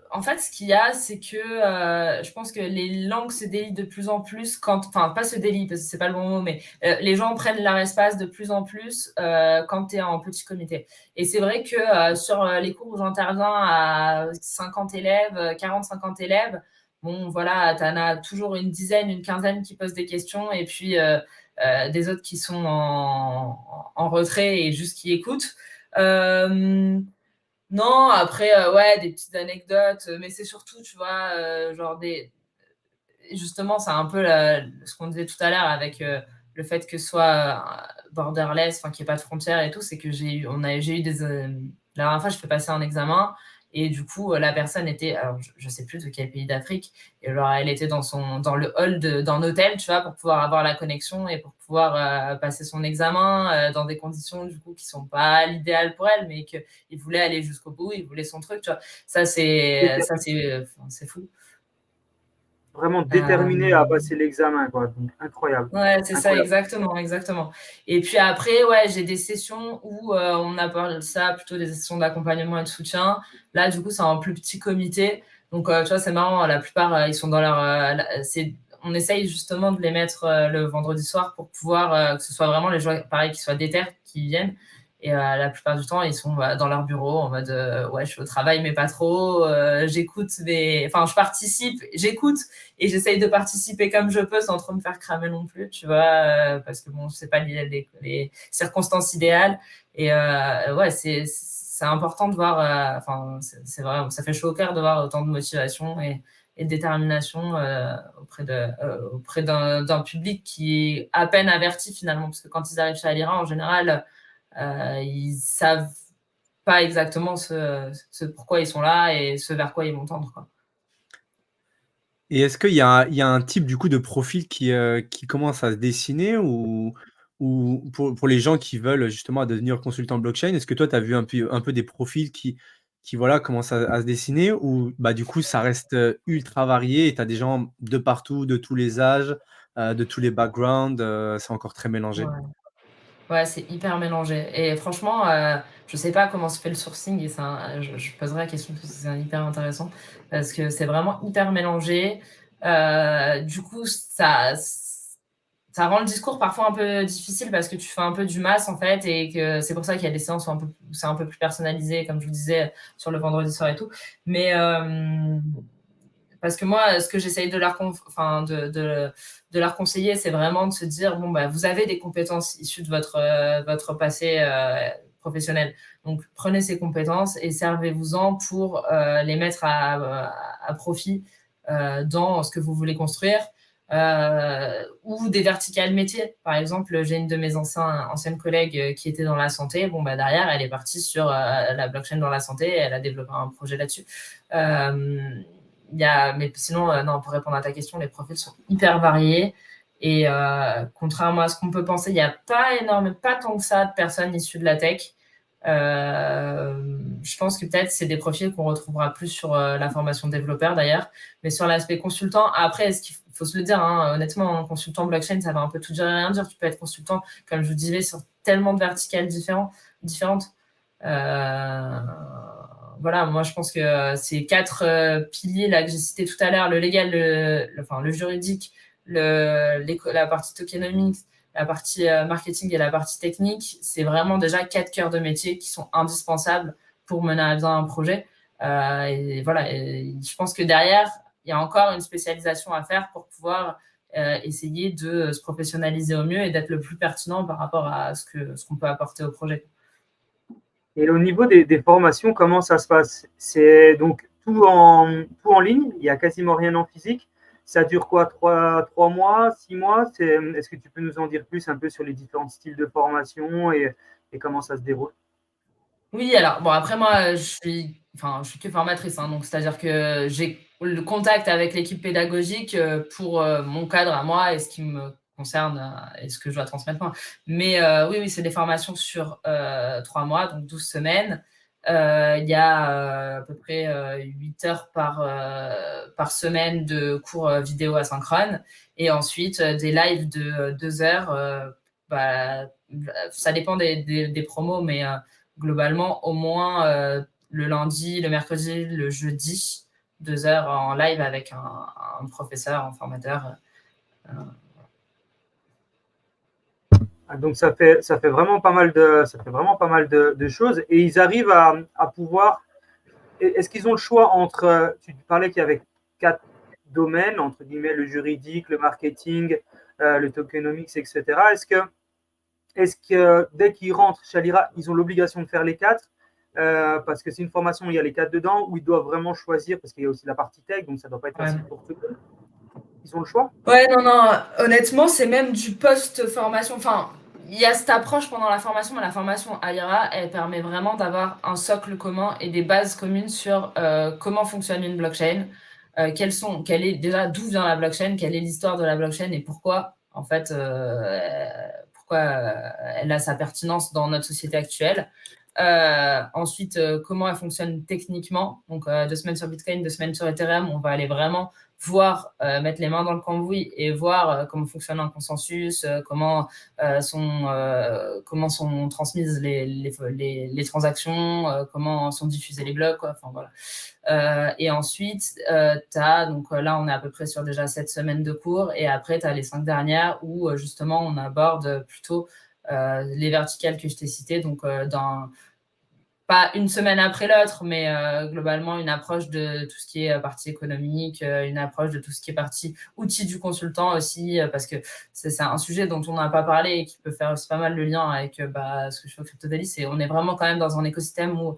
en fait, ce qu'il y a, c'est que je pense que les langues se délient de plus en plus enfin, pas se délient parce que c'est pas le bon mot, mais les gens prennent leur espace de plus en plus quand tu es en petit comité. Et c'est vrai que sur les cours où j'interviens à 50 élèves, 40-50 élèves, bon, voilà, tu en as toujours une dizaine, une quinzaine qui posent des questions et puis des autres qui sont en retrait et juste qui écoutent. Non, après, ouais, des petites anecdotes, mais c'est surtout, tu vois, genre justement, c'est un peu ce qu'on disait tout à l'heure avec le fait que ce soit borderless, enfin, qu'il n'y ait pas de frontières et tout, c'est que j'ai eu la dernière fois, je fais passer un examen et du coup, la personne était, alors je sais plus de quel pays d'Afrique, et alors elle était dans le hall d'un hôtel, tu vois, pour pouvoir avoir la connexion et pour pouvoir passer son examen dans des conditions du coup qui sont pas l'idéal pour elle, mais qu'il voulait aller jusqu'au bout, il voulait son truc, tu vois. C'est fou. Vraiment déterminé à Euh, passer l'examen, quoi. Donc, incroyable. Ouais, c'est ça, Incroyable. exactement, exactement. Et puis après, ouais, j'ai des sessions où on appelle ça plutôt des sessions d'accompagnement et de soutien. Là, du coup, c'est un plus petit comité. Donc, tu vois, c'est marrant, la plupart, ils sont dans leur... on essaye justement de les mettre le vendredi soir pour pouvoir que ce soit vraiment les gens, pareil, qui soient déter, qui viennent. Et la plupart du temps, ils sont dans leur bureau en mode ouais, je suis au travail, mais pas trop. J'écoute, mais enfin, je participe, j'écoute et j'essaye de participer comme je peux sans trop me faire cramer non plus, tu vois, parce que bon, c'est pas les circonstances idéales. Et ouais, c'est important de voir, enfin, c'est vrai, ça fait chaud au cœur de voir autant de motivation et de détermination auprès d'un public qui est à peine averti finalement, parce que quand ils arrivent chez Alira, en général, ils savent pas exactement ce pourquoi ils sont là et ce vers quoi ils vont tendre, quoi. Et est-ce qu'il y a un type du coup de profil qui commence à se dessiner ou pour les gens qui veulent justement devenir consultant blockchain, est-ce que toi tu as vu un peu des profils qui voilà commencent à se dessiner ou bah, du coup ça reste, ultra varié et tu as des gens de partout, de tous les âges, de tous les backgrounds, c'est encore très mélangé? Ouais. Ouais, c'est hyper mélangé et franchement, je sais pas comment se fait le sourcing et je poserai la question parce que c'est hyper intéressant parce que c'est vraiment hyper mélangé. Du coup, ça rend le discours parfois un peu difficile parce que tu fais un peu du masse, en fait, et que c'est pour ça qu'il y a des séances où c'est un peu plus personnalisé, comme je vous disais, sur le vendredi soir et tout. Mais parce que moi, ce que j'essaye de leur conseiller, c'est vraiment de se dire, bon, bah, vous avez des compétences issues de votre passé professionnel. Donc, prenez ces compétences et servez-vous-en pour les mettre à profit dans ce que vous voulez construire. Ou des verticales métiers. Par exemple, j'ai une de mes anciennes collègues qui était dans la santé. Bon, bah, derrière, elle est partie sur la blockchain dans la santé et elle a développé un projet là-dessus. Mais sinon, non, pour répondre à ta question, les profils sont hyper variés. Et contrairement à ce qu'on peut penser, il n'y a pas tant que ça de personnes issues de la tech. Je pense que peut-être c'est des profils qu'on retrouvera plus sur la formation développeur d'ailleurs, mais sur l'aspect consultant, après, est-ce qu'il faut se le dire, hein, honnêtement, un consultant blockchain, ça va un peu tout dire et rien dire. Tu peux être consultant, comme je vous disais, sur tellement de verticales différentes. Voilà, moi je pense que ces 4 piliers là que j'ai cités tout à l'heure, le légal, le juridique, la partie tokenomics, la partie marketing et la partie technique, c'est vraiment déjà 4 cœurs de métier qui sont indispensables pour mener à bien un projet. Et voilà, et je pense que derrière, il y a encore une spécialisation à faire pour pouvoir essayer de se professionnaliser au mieux et d'être le plus pertinent par rapport à ce qu'on peut apporter au projet. Et au niveau des formations, comment ça se passe? C'est donc tout en ligne, il n'y a quasiment rien en physique. Ça dure quoi, 3 mois, 6 mois? Est-ce que tu peux nous en dire plus un peu sur les différents styles de formation et comment ça se déroule? Oui, alors bon, après moi, je suis que formatrice, hein, donc c'est-à-dire que j'ai le contact avec l'équipe pédagogique pour mon cadre à moi et ce qui me concerne et ce que je dois transmettre moi. Mais oui, c'est des formations sur 3 mois, donc 12 semaines. Il y a à peu près 8 heures par semaine de cours vidéo asynchrone et ensuite des lives de 2 heures. Bah, ça dépend des promos, mais globalement, au moins le lundi, le mercredi, le jeudi, 2 heures en live avec un professeur, un formateur. Donc ça fait vraiment pas mal de choses et ils arrivent à pouvoir. Est-ce qu'ils ont le choix entre, tu parlais qu'il y avait 4 domaines, entre guillemets, le juridique, le marketing, le tokenomics, etc. Est-ce que dès qu'ils rentrent chez Alira, ils ont l'obligation de faire les 4 parce que c'est une formation où il y a les 4 dedans, où ils doivent vraiment choisir, parce qu'il y a aussi la partie tech, donc ça ne doit pas être facile pour tout le monde. Ils ont le choix? Ouais, non, honnêtement, c'est même du post-formation. Enfin, il y a cette approche pendant la formation, mais la formation Alira, elle permet vraiment d'avoir un socle commun et des bases communes sur comment fonctionne une blockchain, d'où vient la blockchain, quelle est l'histoire de la blockchain et pourquoi, en fait, elle a sa pertinence dans notre société actuelle. Ensuite, comment elle fonctionne techniquement. Donc, 2 semaines sur Bitcoin, 2 semaines sur Ethereum, on va aller vraiment voir, mettre les mains dans le cambouis et voir comment fonctionne un consensus, comment sont transmises les transactions, comment sont diffusés les blocs, quoi. Enfin, voilà. Et ensuite, donc là, on est à peu près sur déjà 7 semaines de cours. Et après, tu as les 5 dernières où justement, on aborde plutôt les verticales que je t'ai citées. Donc, pas une semaine après l'autre, mais globalement une approche de tout ce qui est partie économique, une approche de tout ce qui est partie outils du consultant aussi, parce que c'est un sujet dont on n'a pas parlé et qui peut faire aussi pas mal le lien avec ce que je fais au Crypto Daily. On est vraiment quand même dans un écosystème où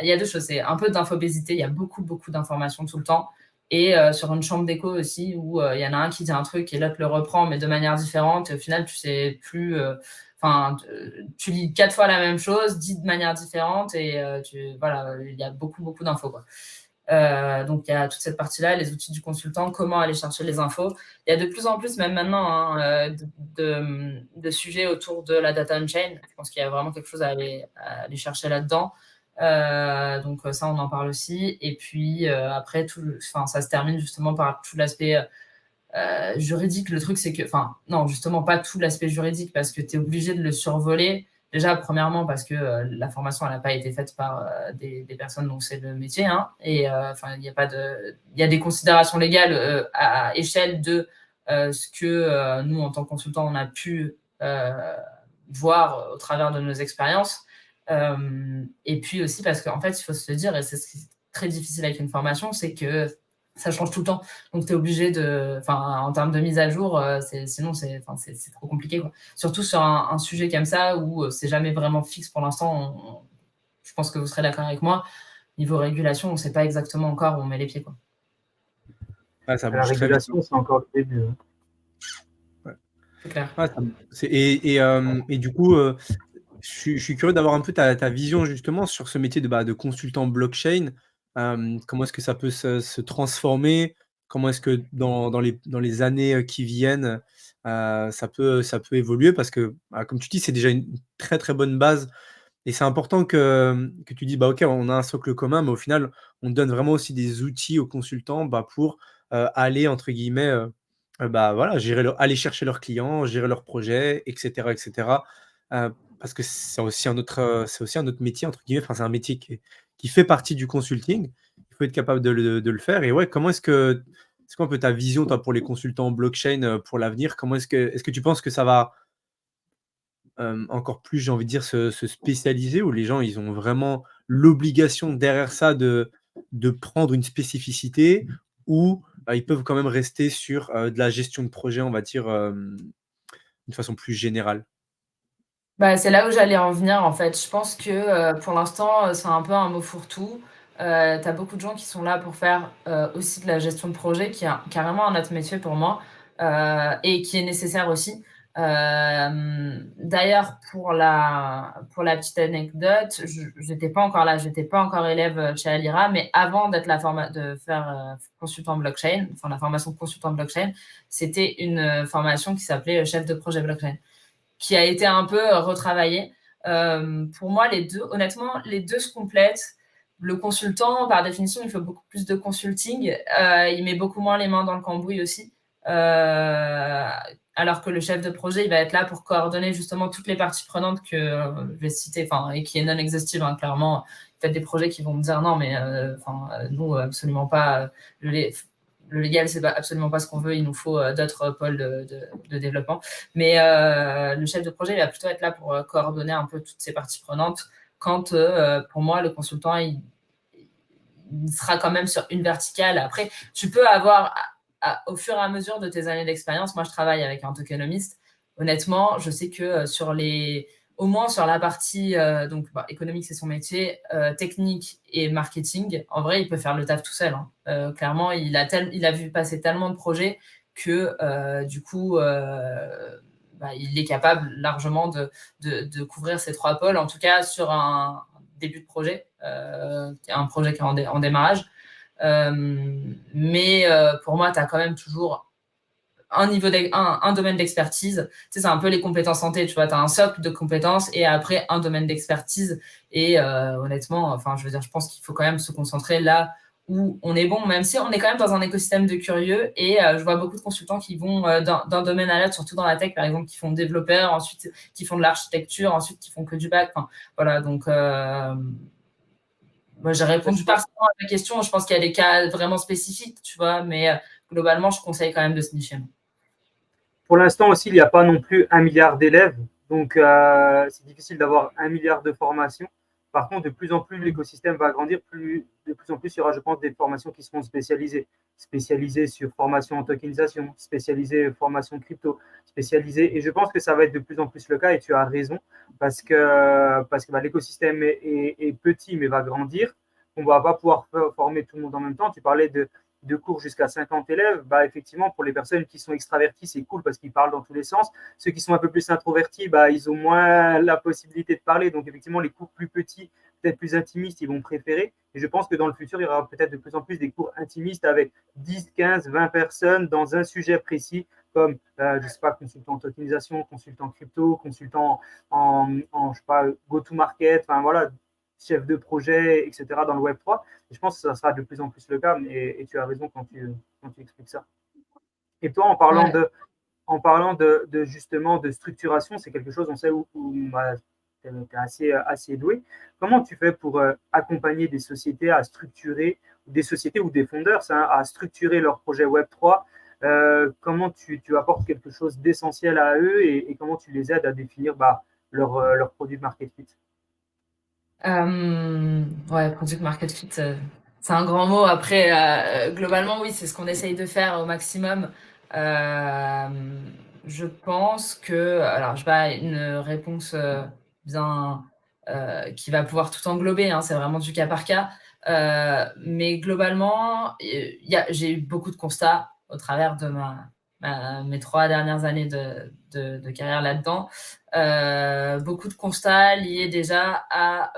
il y a 2 choses. C'est un peu d'infobésité, il y a beaucoup, beaucoup d'informations tout le temps. et sur une chambre d'écho aussi, où il y en a un qui dit un truc et l'autre le reprend, mais de manière différente. Et au final, tu sais plus. Enfin, tu lis 4 fois la même chose, dit de manière différente, et voilà, il y a beaucoup d'infos, quoi. Donc, il y a toute cette partie-là, les outils du consultant, comment aller chercher les infos. Il y a de plus en plus, même maintenant, hein, de sujets autour de la data on-chain. Je pense qu'il y a vraiment quelque chose à aller chercher là-dedans. Donc, ça, on en parle aussi. Et puis, après, ça se termine justement par tout l'aspect juridique. Le truc, c'est que, non, justement, pas tout l'aspect juridique, parce que tu es obligé de le survoler. Déjà, premièrement, parce que la formation, elle n'a pas été faite par des personnes dont c'est le métier, hein, et il y a des considérations légales à échelle de ce que nous, en tant que consultants, on a pu voir au travers de nos expériences. Et puis aussi parce qu'en fait, il faut se dire, et c'est ce qui est très difficile avec une formation, c'est que ça change tout le temps. Donc, tu es obligé en termes de mise à jour, sinon, c'est trop compliqué, quoi. Surtout sur un sujet comme ça, où c'est jamais vraiment fixe pour l'instant. Je pense que vous serez d'accord avec moi. Niveau régulation, on ne sait pas exactement encore où on met les pieds, quoi. Ouais, ça La bouge très vite, hein. régulation, c'est encore le début. Ouais. C'est clair. Ouais, et du coup, je suis curieux d'avoir un peu ta vision justement sur ce métier de consultant blockchain. Comment est-ce que ça peut se transformer? Comment est-ce que dans les années, qui viennent, ça peut évoluer? Parce que, comme tu dis, c'est déjà une très, très bonne base, et c'est important que tu dis: «Bah, OK, on a un socle commun», mais au final, on donne vraiment aussi des outils aux consultants, pour, aller entre guillemets, voilà, aller chercher leurs clients, gérer leurs projets, et cetera, et cetera. Parce que c'est aussi un autre métier entre guillemets, enfin, c'est un métier qui fait partie du consulting. Il faut être capable de le faire. Et ouais, comment c'est quoi un peu ta vision, toi, pour les consultants blockchain, pour l'avenir? Est-ce que tu penses que ça va encore plus, j'ai envie de dire, se spécialiser, où les gens, ils ont vraiment l'obligation derrière ça de prendre une spécificité, ou ils peuvent quand même rester sur, de la gestion de projet, on va dire, d'une façon plus générale? Bah, c'est là où j'allais en venir, en fait. Je pense que, pour l'instant, c'est un peu un mot fourre-tout. Tu as beaucoup de gens qui sont là pour faire, aussi de la gestion de projet, qui est carrément un autre métier pour moi, et qui est nécessaire aussi. D'ailleurs, pour la petite anecdote, j'étais pas encore là, j'étais pas encore élève, chez Alira, mais avant d'être de faire, consultant blockchain, enfin la formation consultant blockchain, c'était une, formation qui s'appelait, chef de projet blockchain, qui a été un peu retravaillé. Pour moi, honnêtement, les deux se complètent. Le consultant, par définition, il fait beaucoup plus de consulting. Il met beaucoup moins les mains dans le cambouis aussi. Alors que le chef de projet, il va être là pour coordonner justement toutes les parties prenantes que je vais citer, et qui est non exhaustive, hein, clairement. Peut-être des projets qui vont me dire non, mais nous, absolument pas. Le légal, c'est absolument pas ce qu'on veut. Il nous faut d'autres pôles de développement. Mais le chef de projet, il va plutôt être là pour coordonner un peu toutes ces parties prenantes. Quand, pour moi, le consultant, il sera quand même sur une verticale. Après, tu peux avoir, au fur et à mesure de tes années d'expérience, moi, je travaille avec un tokenomiste. Honnêtement, je sais que au moins sur la partie économique, c'est son métier, technique et marketing, en vrai, il peut faire le taf tout seul, hein. Clairement, il a vu passer tellement de projets que du coup, il est capable largement de couvrir ces 3 pôles, en tout cas sur un début de projet, un projet qui est en démarrage. Mais pour moi, tu as quand même toujours un domaine d'expertise. Tu sais, c'est un peu les compétences santé, tu vois, tu as un socle de compétences et après un domaine d'expertise. Et honnêtement, je veux dire, je pense qu'il faut quand même se concentrer là où on est bon, même si on est quand même dans un écosystème de curieux. Et je vois beaucoup de consultants qui vont d'un domaine à l'autre, surtout dans la tech, par exemple, qui font développeur, ensuite qui font de l'architecture, ensuite qui font que du bac. Voilà, donc moi, j'ai répondu partiellement à ta question. Je pense qu'il y a des cas vraiment spécifiques, tu vois, mais globalement, je conseille quand même de se nicher. Pour l'instant aussi, il n'y a pas non plus 1 milliard d'élèves, donc c'est difficile d'avoir 1 milliard de formations. Par contre, de plus en plus, l'écosystème va grandir, de plus en plus, il y aura, je pense, des formations qui seront spécialisées sur formation en tokenisation, spécialisées formation crypto, spécialisées. Et je pense que ça va être de plus en plus le cas, et tu as raison, parce que l'écosystème est petit, mais va grandir. On ne va pas pouvoir former tout le monde en même temps. Tu parlais de cours jusqu'à 50 élèves, bah, effectivement, pour les personnes qui sont extraverties, c'est cool parce qu'ils parlent dans tous les sens. Ceux qui sont un peu plus introvertis, bah, ils ont moins la possibilité de parler. Donc, effectivement, les cours plus petits, peut-être plus intimistes, ils vont préférer. Et je pense que dans le futur, il y aura peut-être de plus en plus des cours intimistes avec 10, 15, 20 personnes dans un sujet précis, comme, je sais pas, consultant en tokenisation, consultant crypto, consultant je sais pas, go-to-market, enfin voilà, chef de projet, etc. dans le Web3. Et je pense que ça sera de plus en plus le cas, et tu as raison quand tu expliques ça. Et toi, Ouais. en parlant de justement de structuration, c'est quelque chose, on sait où bah, tu es assez doué. Comment tu fais pour accompagner des sociétés à structurer, des sociétés ou des fondeurs à structurer leur projet Web3? Comment tu apportes quelque chose d'essentiel à eux, et comment tu les aides à définir leur produit de market fit? Ouais, product market fit, c'est un grand mot. Après, globalement, oui, c'est ce qu'on essaye de faire au maximum. Je pense que, alors, je pas une réponse bien qui va pouvoir tout englober, hein, c'est vraiment du cas par cas. Mais globalement, j'ai eu beaucoup de constats au travers de mes 3 dernières années de carrière là-dedans. Beaucoup de constats liés déjà à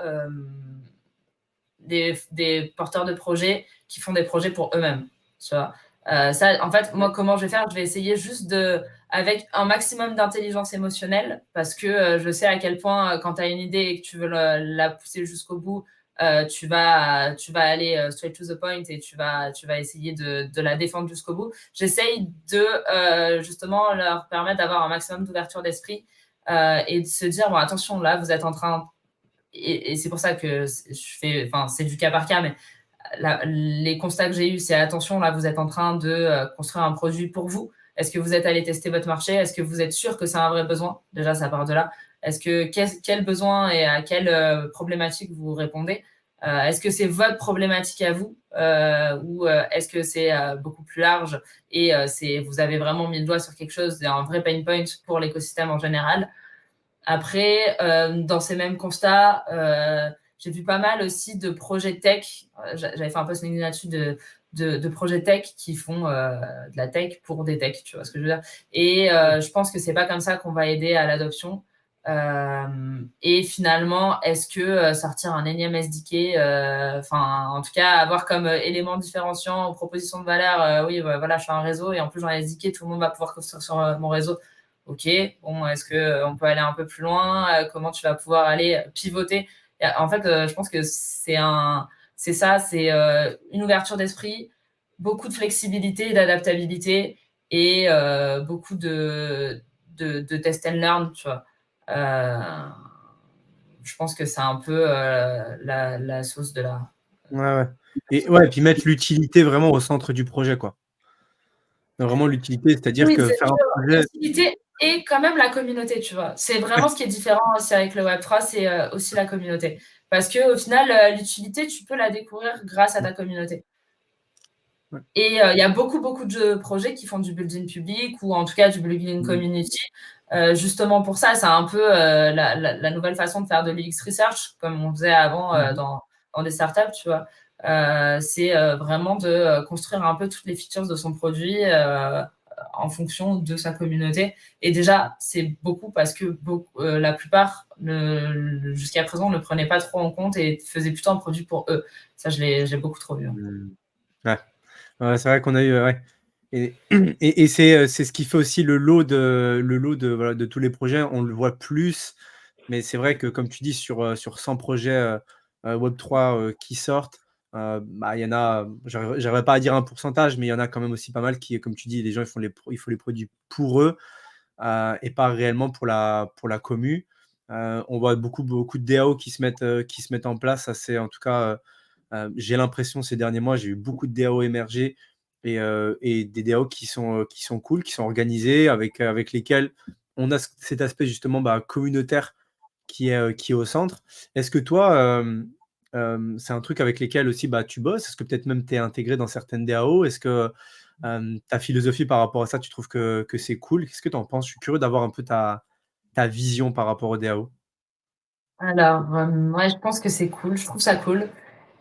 des porteurs de projets qui font des projets pour eux-mêmes. Tu vois. Ça, en fait, moi, comment je vais faire? Je vais essayer juste avec un maximum d'intelligence émotionnelle, parce que je sais à quel point, quand tu as une idée et que tu veux la pousser jusqu'au bout, tu vas aller straight to the point, et tu vas essayer de la défendre jusqu'au bout. J'essaye de justement leur permettre d'avoir un maximum d'ouverture d'esprit, et de se dire, bon, attention, là, vous êtes en train, et c'est pour ça que c'est du cas par cas, mais les constats que j'ai eus, c'est attention, là, vous êtes en train de construire un produit pour vous. Est-ce que vous êtes allé tester votre marché? Est-ce que vous êtes sûr que c'est un vrai besoin? Déjà, ça part de là. Est-ce que quel besoin et à quelle problématique vous répondez? Est-ce que c'est votre problématique à vous, ou est-ce que c'est beaucoup plus large, et vous avez vraiment mis le doigt sur quelque chose, un vrai pain point pour l'écosystème en général? Après, dans ces mêmes constats, j'ai vu pas mal aussi de projets tech. J'avais fait un post LinkedIn là-dessus de projets tech qui font de la tech pour des techs, tu vois ce que je veux dire. Et je pense que c'est pas comme ça qu'on va aider à l'adoption. Et finalement, est-ce que sortir un énième SDK, en tout cas, avoir comme élément différenciant aux propositions de valeur, oui, voilà, je fais un réseau et en plus, dans un SDK, tout le monde va pouvoir construire sur mon réseau. Ok, bon, est-ce qu'on peut aller un peu plus loin? Comment tu vas pouvoir aller pivoter? En fait, je pense que c'est ça, c'est une ouverture d'esprit, beaucoup de flexibilité et d'adaptabilité, et beaucoup de test and learn, tu vois. Je pense que c'est un peu la sauce de la... Ouais, ouais. Et ouais, puis mettre l'utilité vraiment au centre du projet, quoi. Vraiment l'utilité, c'est-à-dire Oui, que c'est faire un sûr. projet. L'utilité et quand même la communauté, tu vois. C'est vraiment ce qui est différent aussi avec le Web3, c'est aussi la communauté. Parce qu'au final, l'utilité, tu peux la découvrir grâce à ta communauté. Ouais. Et il y a beaucoup, beaucoup de projets qui font du building public, ou en tout cas du building community. Justement pour ça, c'est un peu la nouvelle façon de faire de l'UX research, comme on faisait avant dans des startups, tu vois. C'est vraiment de construire un peu toutes les features de son produit en fonction de sa communauté. Et déjà, c'est beaucoup parce que la plupart, jusqu'à présent, ne prenaient pas trop en compte et faisaient plutôt un produit pour eux. Ça, j'ai beaucoup trop vu. Ouais. Ouais, c'est vrai qu'on a eu, ouais. Et c'est ce qui fait aussi voilà, de tous les projets. On le voit plus, mais c'est vrai que comme tu dis, sur 100 projets Web3 qui sortent, bah, il y en a, j'arriverai pas à dire un pourcentage, mais il y en a quand même aussi pas mal qui, comme tu dis, les gens ils font les produits pour eux, et pas réellement pour la commu. On voit beaucoup de DAO qui se mettent en place. Ça, c'est en tout cas, j'ai l'impression ces derniers mois, j'ai eu beaucoup de DAO émerger, et des DAO qui sont cool, qui sont organisés, avec lesquels on a cet aspect justement communautaire qui est au centre. Est-ce que toi, c'est un truc avec lesquels aussi tu bosses? Est-ce que peut-être même tu es intégré dans certaines DAO? Est-ce que ta philosophie par rapport à ça, tu trouves que c'est cool? Qu'est-ce que tu en penses? Je suis curieux d'avoir un peu ta vision par rapport aux DAO. Alors, ouais, je pense que c'est cool. Je trouve ça cool.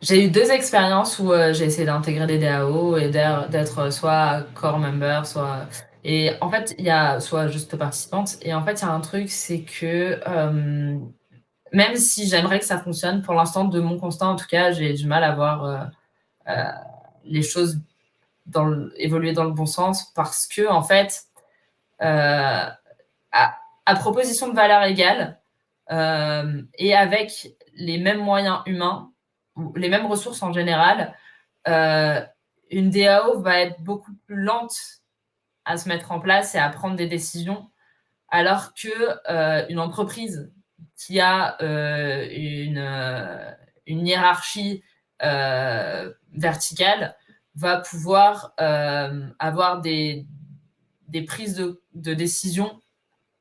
J'ai eu 2 expériences où, j'ai essayé d'intégrer des DAO et d'être soit core member, soit et en fait, il y a soit juste participante et en fait, il y a un truc, c'est que, même si j'aimerais que ça fonctionne, pour l'instant, de mon constat, en tout cas, j'ai du mal à voir, les choses évoluer dans le bon sens parce que, en fait, à, à proposition de valeur égale et avec les mêmes moyens humains, les mêmes ressources en général, une DAO va être beaucoup plus lente à se mettre en place et à prendre des décisions, alors que une entreprise qui a une hiérarchie verticale va pouvoir avoir des prises de décision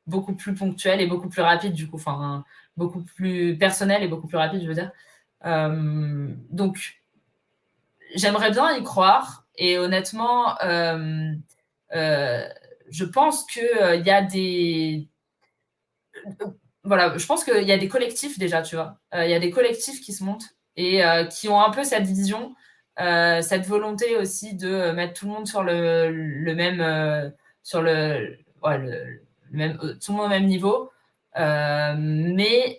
beaucoup plus ponctuelles et beaucoup plus rapides, du coup, enfin, beaucoup plus personnelles et beaucoup plus rapides, je veux dire. Donc, j'aimerais bien y croire et honnêtement, je pense qu'il y a des voilà, je pense qu'il y a des collectifs déjà, tu vois. Il y a des collectifs qui se montent et qui ont un peu cette vision, cette volonté aussi de mettre tout le monde sur le même, sur ouais, le même, tout le monde au même niveau, mais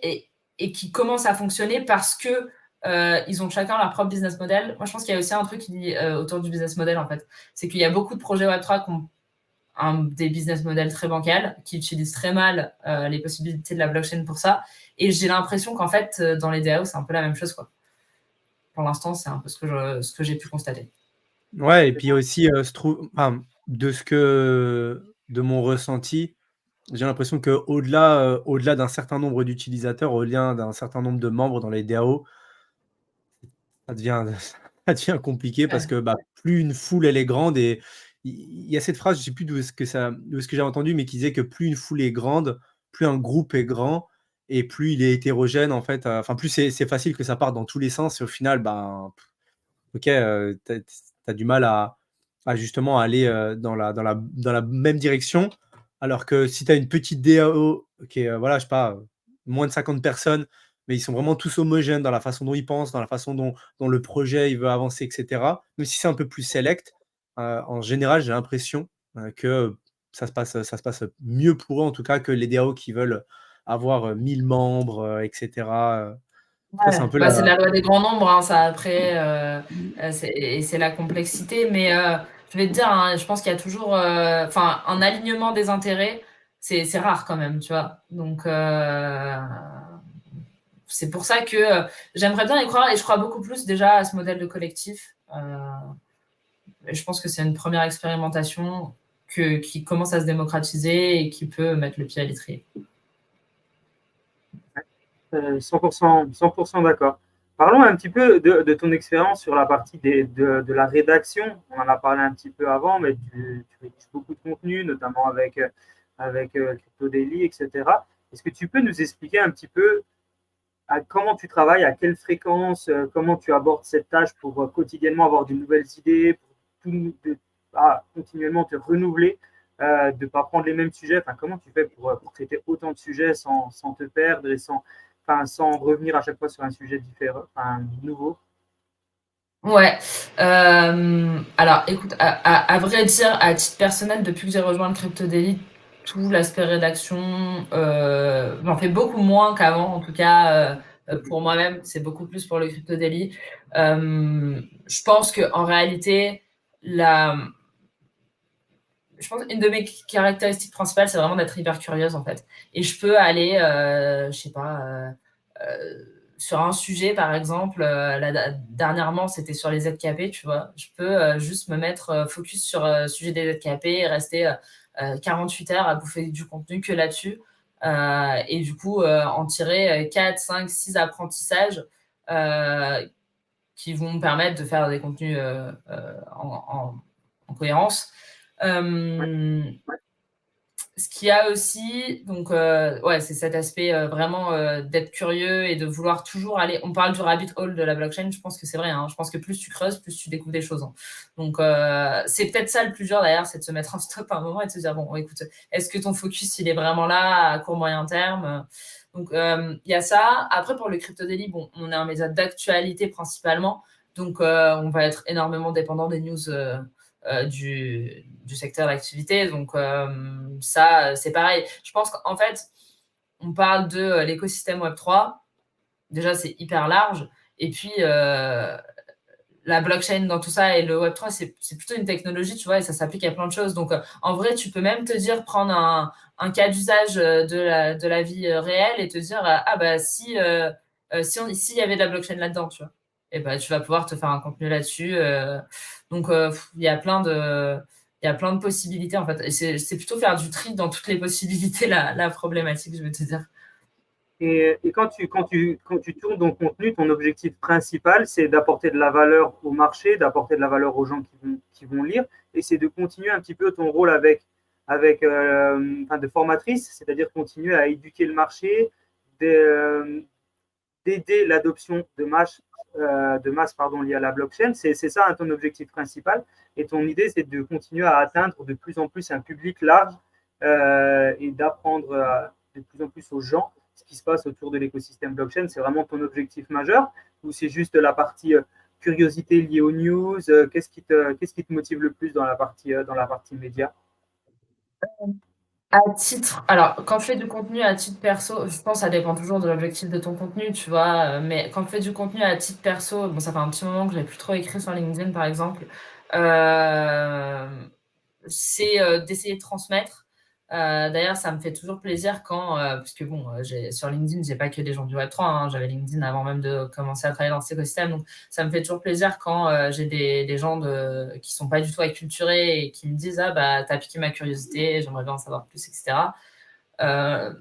et qui commencent à fonctionner parce que ils ont chacun leur propre business model. Moi, je pense qu'il y a aussi un truc autour du business model en fait, c'est qu'il y a beaucoup de projets Web3 qui ont des business models très bancals qui utilisent très mal les possibilités de la blockchain pour ça. Et j'ai l'impression qu'en fait, dans les DAO, c'est un peu la même chose, quoi. Pour l'instant, c'est un peu ce que j'ai pu constater. Ouais, et puis aussi, enfin, de mon ressenti, j'ai l'impression au-delà d'un certain nombre d'utilisateurs, au-delà d'un certain nombre de membres dans les DAO, ça devient ça devient compliqué parce Ouais. que, bah, plus une foule elle est grande et il y a cette phrase, je sais plus d'où est-ce que j'ai entendu, mais qui disait que plus une foule est grande, plus un groupe est grand et plus il est hétérogène en fait, enfin plus c'est facile que ça parte dans tous les sens et au final, ben, OK, tu as du mal à justement aller, dans la même direction. Alors que si tu as une petite DAO qui est, voilà, je sais pas, moins de 50 personnes, mais ils sont vraiment tous homogènes dans la façon dont ils pensent, dans la façon dont le projet, il veut avancer et cetera. Même si c'est un peu plus select, en général, j'ai l'impression, que ça se passe mieux pour eux, en tout cas, que les DAO qui veulent avoir, 1000 membres, et cetera. Ça, c'est un Ouais. peu Bah, la c'est la loi des grands nombres, hein, ça après, c'est la complexité. Mais je vais te dire, hein, je pense qu'il y a toujours, enfin, un alignement des intérêts, c'est rare quand même, tu vois. Donc, c'est pour ça que j'aimerais bien y croire et je crois beaucoup plus déjà à ce modèle de collectif. Je pense que c'est une première expérimentation qui commence à se démocratiser et qui peut mettre le pied à l'étrier. 100%, 100% d'accord. Parlons un petit peu de ton expérience sur la partie de la rédaction. On en a parlé un petit peu avant, mais tu rédiges beaucoup de contenu, notamment avec Crypto Daily, etc. Est-ce que tu peux nous expliquer un petit peu comment tu travailles, à quelle fréquence, comment tu abordes cette tâche pour quotidiennement avoir de nouvelles idées, pour continuellement te renouveler, de ne pas prendre les mêmes sujets. Enfin, comment tu fais pour traiter autant de sujets sans te perdre et sans revenir à chaque fois sur un sujet différent, enfin, nouveau? Ouais. Alors, écoute, à vrai dire, à titre personnel, depuis que j'ai rejoint le Crypto Daily, tout l'aspect rédaction, j'en fais beaucoup moins qu'avant, en tout cas, pour moi-même, c'est beaucoup plus pour le Crypto Daily. Je pense qu'en réalité, je pense une de mes caractéristiques principales, c'est vraiment d'être hyper curieuse, en fait. Et je peux aller, je sais pas, sur un sujet, par exemple, dernièrement, c'était sur les ZKP, tu vois. Je peux juste me mettre focus sur le sujet des ZKP et rester 48 heures à bouffer du contenu que là-dessus. Et du coup, en tirer 4, 5, 6 apprentissages euh, qui vont me permettre de faire des contenus en cohérence. Ouais. Euh, ce qu'il y a aussi, donc ouais, c'est cet aspect vraiment d'être curieux et de vouloir toujours aller. On parle du rabbit hole de la blockchain, je pense que c'est vrai. Hein. Je pense que plus tu creuses, plus tu découvres des choses. Hein. Donc c'est peut-être ça le plus dur d'ailleurs, c'est de se mettre en stop à un moment et de se dire bon, écoute, est-ce que ton focus il est vraiment là à court moyen terme? Donc il y a ça. Après pour le crypto daily, bon, on est un média d'actualité principalement, donc on va être énormément dépendant des news. Du secteur d'activité. Donc ça, c'est pareil. Je pense qu'en fait, on parle de l'écosystème Web3. Déjà, c'est hyper large. Et puis, la blockchain dans tout ça et le Web3, c'est plutôt une technologie, tu vois, et ça s'applique à plein de choses. Donc, en vrai, tu peux même te dire, prendre un cas d'usage de la vie réelle et te dire, ah bah s'il y avait de la blockchain là-dedans, tu vois, et bah tu vas pouvoir te faire un contenu là-dessus. Donc, il y a plein de possibilités, en fait. Et c'est plutôt faire du tri dans toutes les possibilités, la problématique, je veux te dire. Et quand tu tournes ton contenu, ton objectif principal, c'est d'apporter de la valeur au marché, d'apporter de la valeur aux gens qui vont lire, et c'est de continuer un petit peu ton rôle de formatrice, c'est-à-dire continuer à éduquer le marché, d'aider l'adoption de masse liée à la blockchain. C'est ça ton objectif principal. Et ton idée, c'est de continuer à atteindre de plus en plus un public large et d'apprendre de plus en plus aux gens ce qui se passe autour de l'écosystème blockchain. C'est vraiment ton objectif majeur ou c'est juste la partie curiosité liée aux news? Qu'est-ce qui te motive le plus dans la partie média? Alors, quand je fais du contenu à titre perso, je pense que ça dépend toujours de l'objectif de ton contenu, tu vois. Mais quand je fais du contenu à titre perso, bon, ça fait un petit moment que je n'ai plus trop écrit sur LinkedIn, par exemple. Euh, c'est d'essayer de transmettre. D'ailleurs, ça me fait toujours plaisir quand, puisque bon, sur LinkedIn, j'ai pas que des gens du Web3, hein, j'avais LinkedIn avant même de commencer à travailler dans cet écosystème, donc ça me fait toujours plaisir quand j'ai des gens qui sont pas du tout acculturés et qui me disent ah bah t'as piqué ma curiosité, j'aimerais bien en savoir plus, etc. Euh,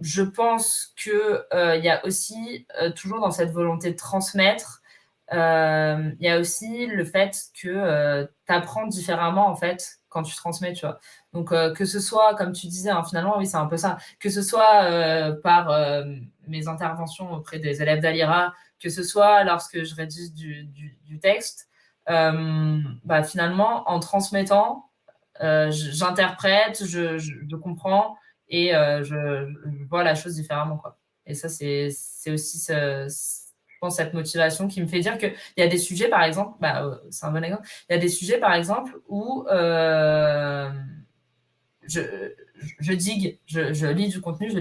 je pense que il y a aussi toujours dans cette volonté de transmettre, il y a aussi le fait que tu apprends différemment en fait quand tu transmets, tu vois. Donc que ce soit, comme tu disais, hein, finalement, oui, c'est un peu ça, que ce soit par mes interventions auprès des élèves d'Alira, que ce soit lorsque je rédige du texte, bah, finalement, en transmettant, j'interprète, je comprends et je vois la chose différemment, quoi. Et ça, c'est aussi, je pense, cette motivation qui me fait dire qu'il y a des sujets, par exemple, bah, c'est un bon exemple, il y a des sujets, par exemple, où je, je digue, je lis du contenu,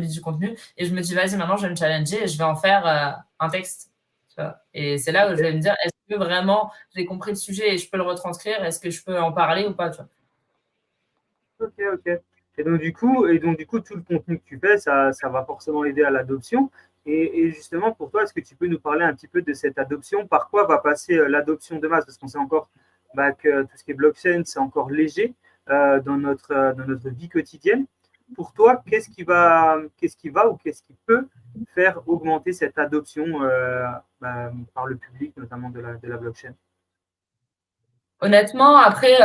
et je me dis, vas-y, maintenant, je vais me challenger et je vais en faire un texte. Tu vois. Et c'est là où je vais me dire, est-ce que vraiment j'ai compris le sujet et je peux le retranscrire? Est-ce que je peux en parler ou pas, tu vois. Ok, ok. Et donc, du coup, tout le contenu que tu fais, ça va forcément aider à l'adoption. Et justement, pour toi, est-ce que tu peux nous parler un petit peu de cette adoption? Par quoi va passer l'adoption de masse? Parce qu'on sait encore que tout ce qui est blockchain, c'est encore léger dans notre vie quotidienne. Pour toi, qu'est-ce qui va ou qu'est-ce qui peut faire augmenter cette adoption par le public, notamment de la blockchain? Honnêtement, après,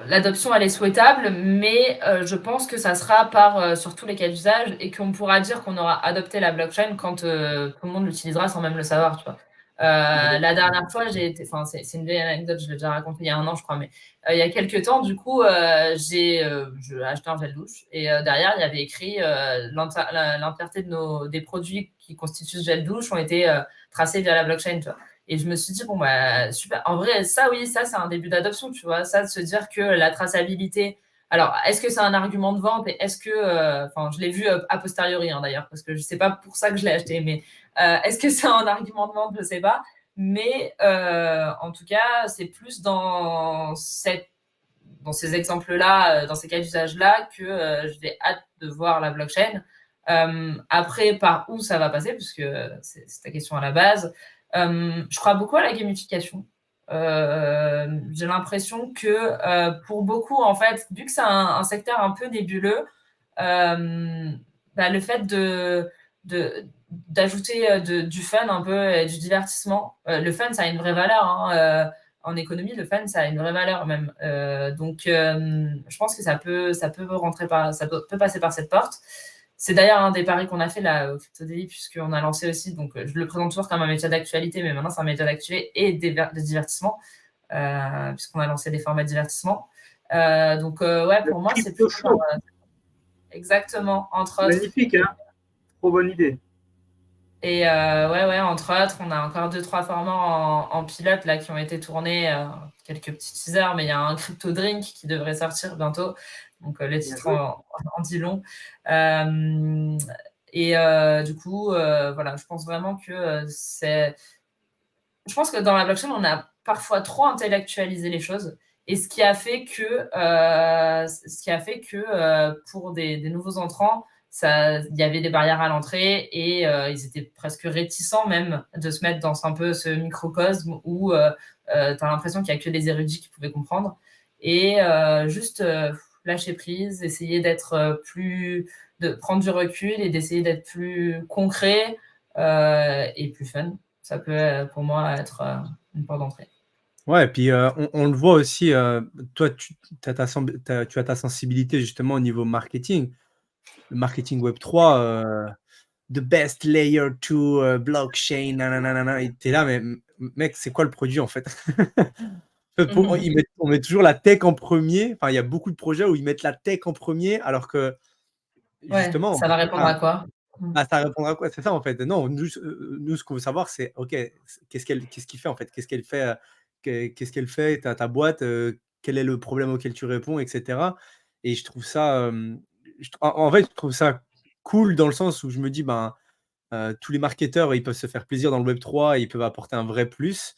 l'adoption, elle est souhaitable, mais je pense que ça sera sur tous les cas d'usage et qu'on pourra dire qu'on aura adopté la blockchain quand tout le monde l'utilisera sans même le savoir, tu vois. La dernière fois, c'est une vieille anecdote, je l'ai déjà racontée il y a un an, je crois, mais il y a quelques temps, du coup, j'ai acheté un gel douche et derrière, il y avait écrit l'entièreté des produits qui constituent ce gel douche ont été tracés via la blockchain, tu vois. Et je me suis dit, bon, bah, super. En vrai, ça, oui, ça, c'est un début d'adoption, tu vois. Ça, de se dire que la traçabilité. Alors, est-ce que c'est un argument de vente et est-ce que. Enfin, je l'ai vu a posteriori, hein, d'ailleurs, parce que je sais pas pour ça que je l'ai acheté, mais est-ce que c'est un argument de vente? Je sais pas. Mais en tout cas, c'est plus dans ces exemples-là, dans ces cas d'usage-là, que je vais hâte de voir la blockchain. Après, par où ça va passer, puisque c'est ta question à la base. Je crois beaucoup à la gamification. J'ai l'impression que pour beaucoup, en fait, vu que c'est un secteur un peu nébuleux, le fait d'ajouter du fun un peu et du divertissement. Le fun, ça a une vraie valeur. Hein. en économie, le fun, ça a une vraie valeur même. Donc, je pense que ça peut peut passer par cette porte. C'est d'ailleurs un des paris qu'on a fait là au Crypto Daily, puisqu'on a lancé aussi, donc je le présente toujours comme un média d'actualité, mais maintenant c'est un média d'actualité et de divertissement, puisqu'on a lancé des formats de divertissement. Donc, ouais, pour moi, c'est plutôt Show. Exactement, entre autres. Magnifique, hein? Trop bonne idée. Et ouais, entre autres, on a encore 2-3 formats en pilote là, qui ont été tournés, quelques petits teasers, mais il y a un crypto drink qui devrait sortir bientôt. Donc, le titre en dit long. Et du coup, voilà, je pense vraiment que je pense que dans la blockchain, on a parfois trop intellectualisé les choses. Et ce qui a fait que, pour des nouveaux entrants, il y avait des barrières à l'entrée et ils étaient presque réticents même de se mettre dans un peu ce microcosme où tu as l'impression qu'il n'y a que des érudits qui pouvaient comprendre. Et juste lâcher prise, essayer de prendre du recul et d'essayer d'être plus concret et plus fun. Ça peut, pour moi, être une porte d'entrée. Ouais, et puis, on le voit aussi, toi, tu as ta sensibilité justement au niveau marketing. Le marketing Web3, the best layer to, blockchain, nananana et tu es là, mais mec, c'est quoi le produit en fait? On met toujours la tech en premier. Enfin, il y a beaucoup de projets où ils mettent la tech en premier, alors que Ouais, justement, ça va répondre à quoi? ça répondra à quoi? C'est ça en fait. Non, nous ce qu'on veut savoir, c'est OK, qu'est-ce qu'il fait en fait? Qu'est-ce qu'elle fait, qu'est-ce qu'elle fait, ta boîte, quel est le problème auquel tu réponds et cetera et je trouve ça, en fait, je trouve ça cool dans le sens où je me dis: «Ben, tous les marketeurs, ils peuvent se faire plaisir dans le web 3 et ils peuvent apporter un vrai plus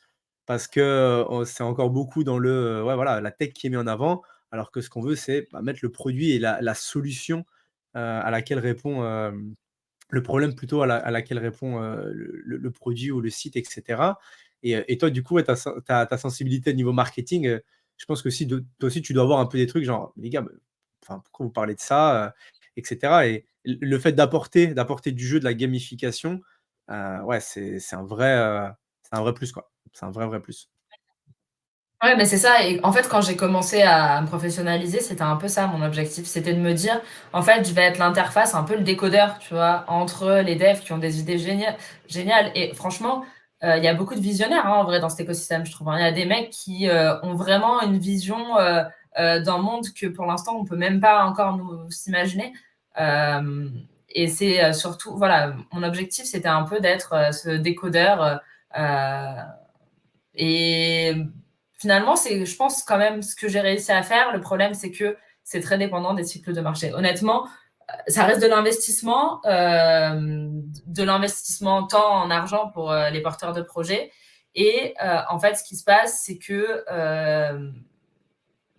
parce que, c'est encore beaucoup dans le, ouais, voilà, la tech qui est mis en avant, alors que ce qu'on veut, c'est, bah, mettre le produit et la solution, à laquelle répond, le problème plutôt à laquelle répond, le produit ou le site et cetera et toi, du coup, ouais, ta sensibilité au niveau marketing, je pense que si toi aussi, tu dois avoir un peu des trucs genre: «Les gars, enfin, pourquoi vous parlez de ça?» et cetera et le fait d'apporter du jeu, de la gamification, ouais, c'est un vrai plus, quoi. C'est un vrai, vrai plus. Ouais, mais c'est ça. Et en fait, quand j'ai commencé à me professionnaliser, c'était un peu ça mon objectif. C'était de me dire, en fait, je vais être l'interface, un peu le décodeur, tu vois, entre les devs qui ont des idées géniales. Et franchement, il y a beaucoup de visionnaires, hein, en vrai, dans cet écosystème, je trouve, hein. Il y a des mecs qui ont vraiment une vision d'un monde que pour l'instant, on peut même pas encore nous s'imaginer. Euh, et c'est surtout, voilà, mon objectif, c'était un peu d'être ce décodeur. Et finalement, c'est, je pense, quand même ce que j'ai réussi à faire. Le problème, c'est que c'est très dépendant des cycles de marché. Honnêtement, ça reste de l'investissement tant en argent pour les porteurs de projets. Et en fait, ce qui se passe, c'est que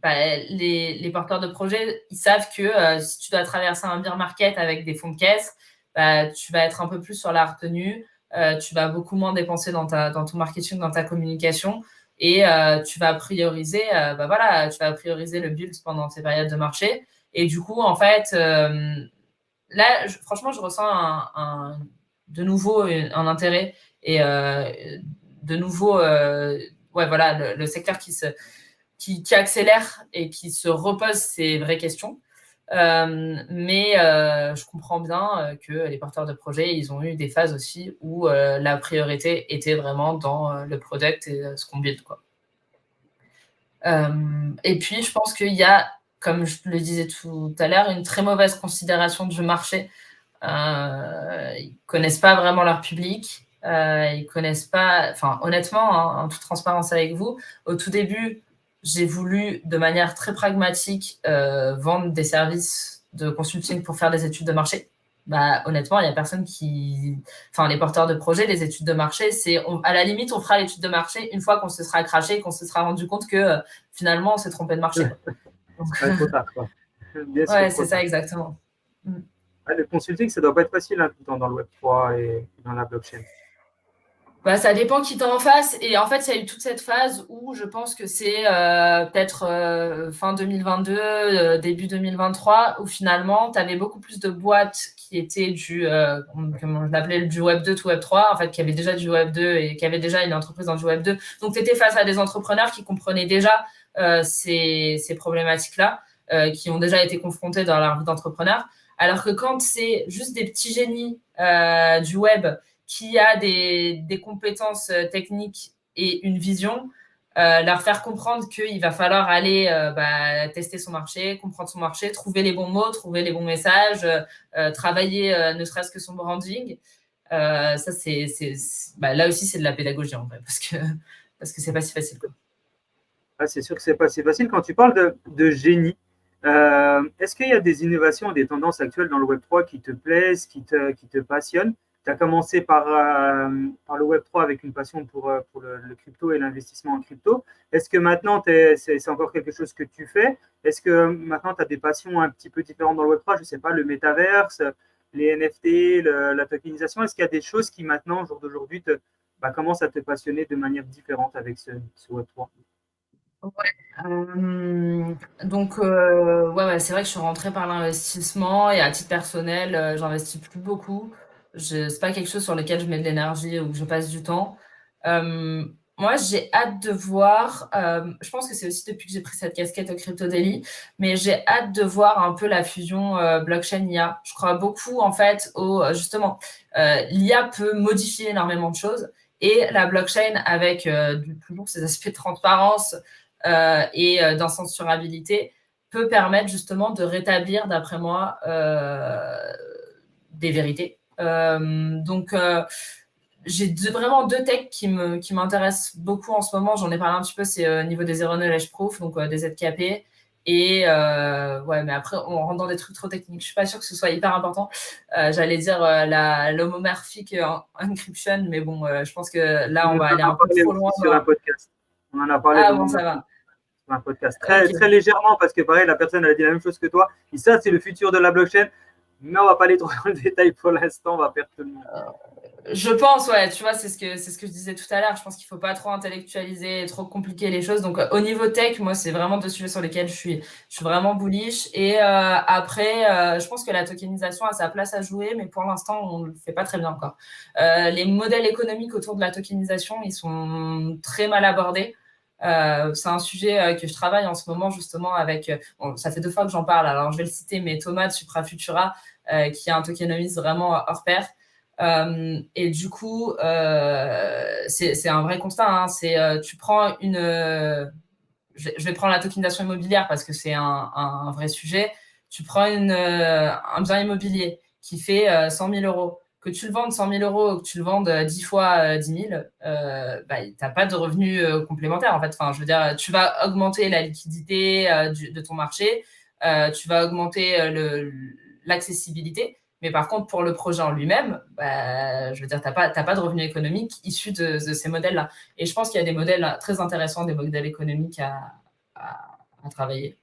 les porteurs de projets, ils savent que si tu dois traverser un bear market avec des fonds de caisse, tu vas être un peu plus sur la retenue, tu vas beaucoup moins dépenser dans ton marketing, dans ta communication, et tu vas prioriser, tu vas prioriser le build pendant ces périodes de marché. Et du coup, en fait, là, franchement, je ressens de nouveau un intérêt et de nouveau, ouais, voilà, le secteur qui accélère et qui se repose ces vraies questions. Mais je comprends bien que les porteurs de projets, ils ont eu des phases aussi où la priorité était vraiment dans le product et ce qu'on build, quoi. Et puis, je pense qu'il y a, comme je le disais tout à l'heure, une très mauvaise considération du marché. Ils connaissent pas vraiment leur public. Ils connaissent pas. Enfin, honnêtement, hein, en toute transparence avec vous, au tout début, j'ai voulu, de manière très pragmatique, vendre des services de consulting pour faire des études de marché. Bah, honnêtement, il y a personne qui. Enfin, les porteurs de projets, les études de marché, à la limite, on fera l'étude de marché une fois qu'on se sera craché, qu'on se sera rendu compte que finalement, on s'est trompé de marché, quoi. Donc, Trop tard, quoi. Bien sûr, ouais, trop c'est ça, tard. exactement. Le consulting, ça doit pas être facile hein, tout le temps dans le Web3 et dans la blockchain. Bah, ça dépend qui t'as en face. Et en fait, il y a eu toute cette phase où je pense que c'est peut-être fin 2022, début 2023, où finalement, tu avais beaucoup plus de boîtes qui étaient comment je l'appelais, du Web 2 to Web 3, en fait, qui avaient déjà du Web 2 et qui avaient déjà une entreprise dans du Web 2. Donc, tu étais face à des entrepreneurs qui comprenaient déjà ces problématiques-là, qui ont déjà été confrontés dans leur vie d'entrepreneur. Alors que quand c'est juste des petits génies du web qui a des compétences techniques et une vision, leur faire comprendre qu'il va falloir aller tester son marché, comprendre son marché, trouver les bons mots, trouver les bons messages, travailler ne serait-ce que son branding. Ça, là aussi, c'est de la pédagogie en vrai, parce que c'est pas si facile, quoi. Ah, c'est sûr que c'est pas si facile. Quand tu parles de génie, est-ce qu'il y a des innovations, des tendances actuelles dans le Web3 qui te plaisent, qui te passionnent? Tu as commencé par le Web3 avec une passion pour le crypto et l'investissement en crypto. Est-ce que maintenant, c'est encore quelque chose que tu fais? Est-ce que maintenant, tu as des passions un petit peu différentes dans le Web3? Je ne sais pas, le métaverse, les NFT, la tokenisation. Est-ce qu'il y a des choses qui maintenant, au jour d'aujourd'hui, commencent à te passionner de manière différente avec ce Web3? Ouais, c'est vrai que je suis rentrée par l'investissement et à titre personnel, j'investis plus beaucoup. C'est pas quelque chose sur lequel je mets de l'énergie ou que je passe du temps. Moi, j'ai hâte de voir, je pense que c'est aussi depuis que j'ai pris cette casquette au Crypto Daily, mais j'ai hâte de voir un peu la fusion blockchain-IA. Je crois beaucoup, en fait, justement, l'IA peut modifier énormément de choses et la blockchain, avec toujours ces aspects de transparence, et d'incensurabilité, peut permettre justement de rétablir, d'après moi, des vérités. J'ai vraiment deux techs qui m'intéressent beaucoup en ce moment. J'en ai parlé un petit peu, c'est au niveau des Zero Knowledge Proof, donc des ZKP. Et mais après, on rentre dans des trucs trop techniques. Je suis pas sûre que ce soit hyper important. J'allais dire l'homomorphic encryption, mais bon, je pense que là, on va aller un peu trop loin. Sur un podcast. On en a parlé Ah bon, ça va. Sur un podcast. Très, Ok. très légèrement, parce que pareil, la personne elle a dit la même chose que toi. Et ça, c'est le futur de la blockchain. Mais on va pas aller trop dans le détail pour l'instant, on va perdre tout le monde. Je pense, ouais, tu vois, c'est ce que je disais tout à l'heure. Je pense qu'il faut pas trop intellectualiser, trop compliquer les choses. Donc, au niveau tech, moi, c'est vraiment deux sujets sur lesquels je suis vraiment bullish. Et après, je pense que la tokenisation a sa place à jouer, mais pour l'instant, on le fait pas très bien encore. Les modèles économiques autour de la tokenisation, ils sont très mal abordés. C'est un sujet que je travaille en ce moment justement avec, bon, ça fait 2 fois que j'en parle, alors je vais le citer, mais Thomas de Supra Futura, qui est un tokenomiste vraiment hors pair. Et du coup, c'est un vrai constat, hein. Tu prends je vais prendre la tokenisation immobilière parce que c'est un vrai sujet. Tu prends un bien immobilier qui fait 100 000 euros, que tu le vendes 100 000 euros, que tu le vendes 10 fois 10 000, tu n'as pas de revenus complémentaires en fait. Enfin, je veux dire, tu vas augmenter la liquidité de ton marché, tu vas augmenter l'accessibilité. Mais par contre, pour le projet en lui-même, je veux dire, tu n'as pas de revenus économiques issus de ces modèles-là. Et je pense qu'il y a des modèles très intéressants, des modèles économiques à travailler.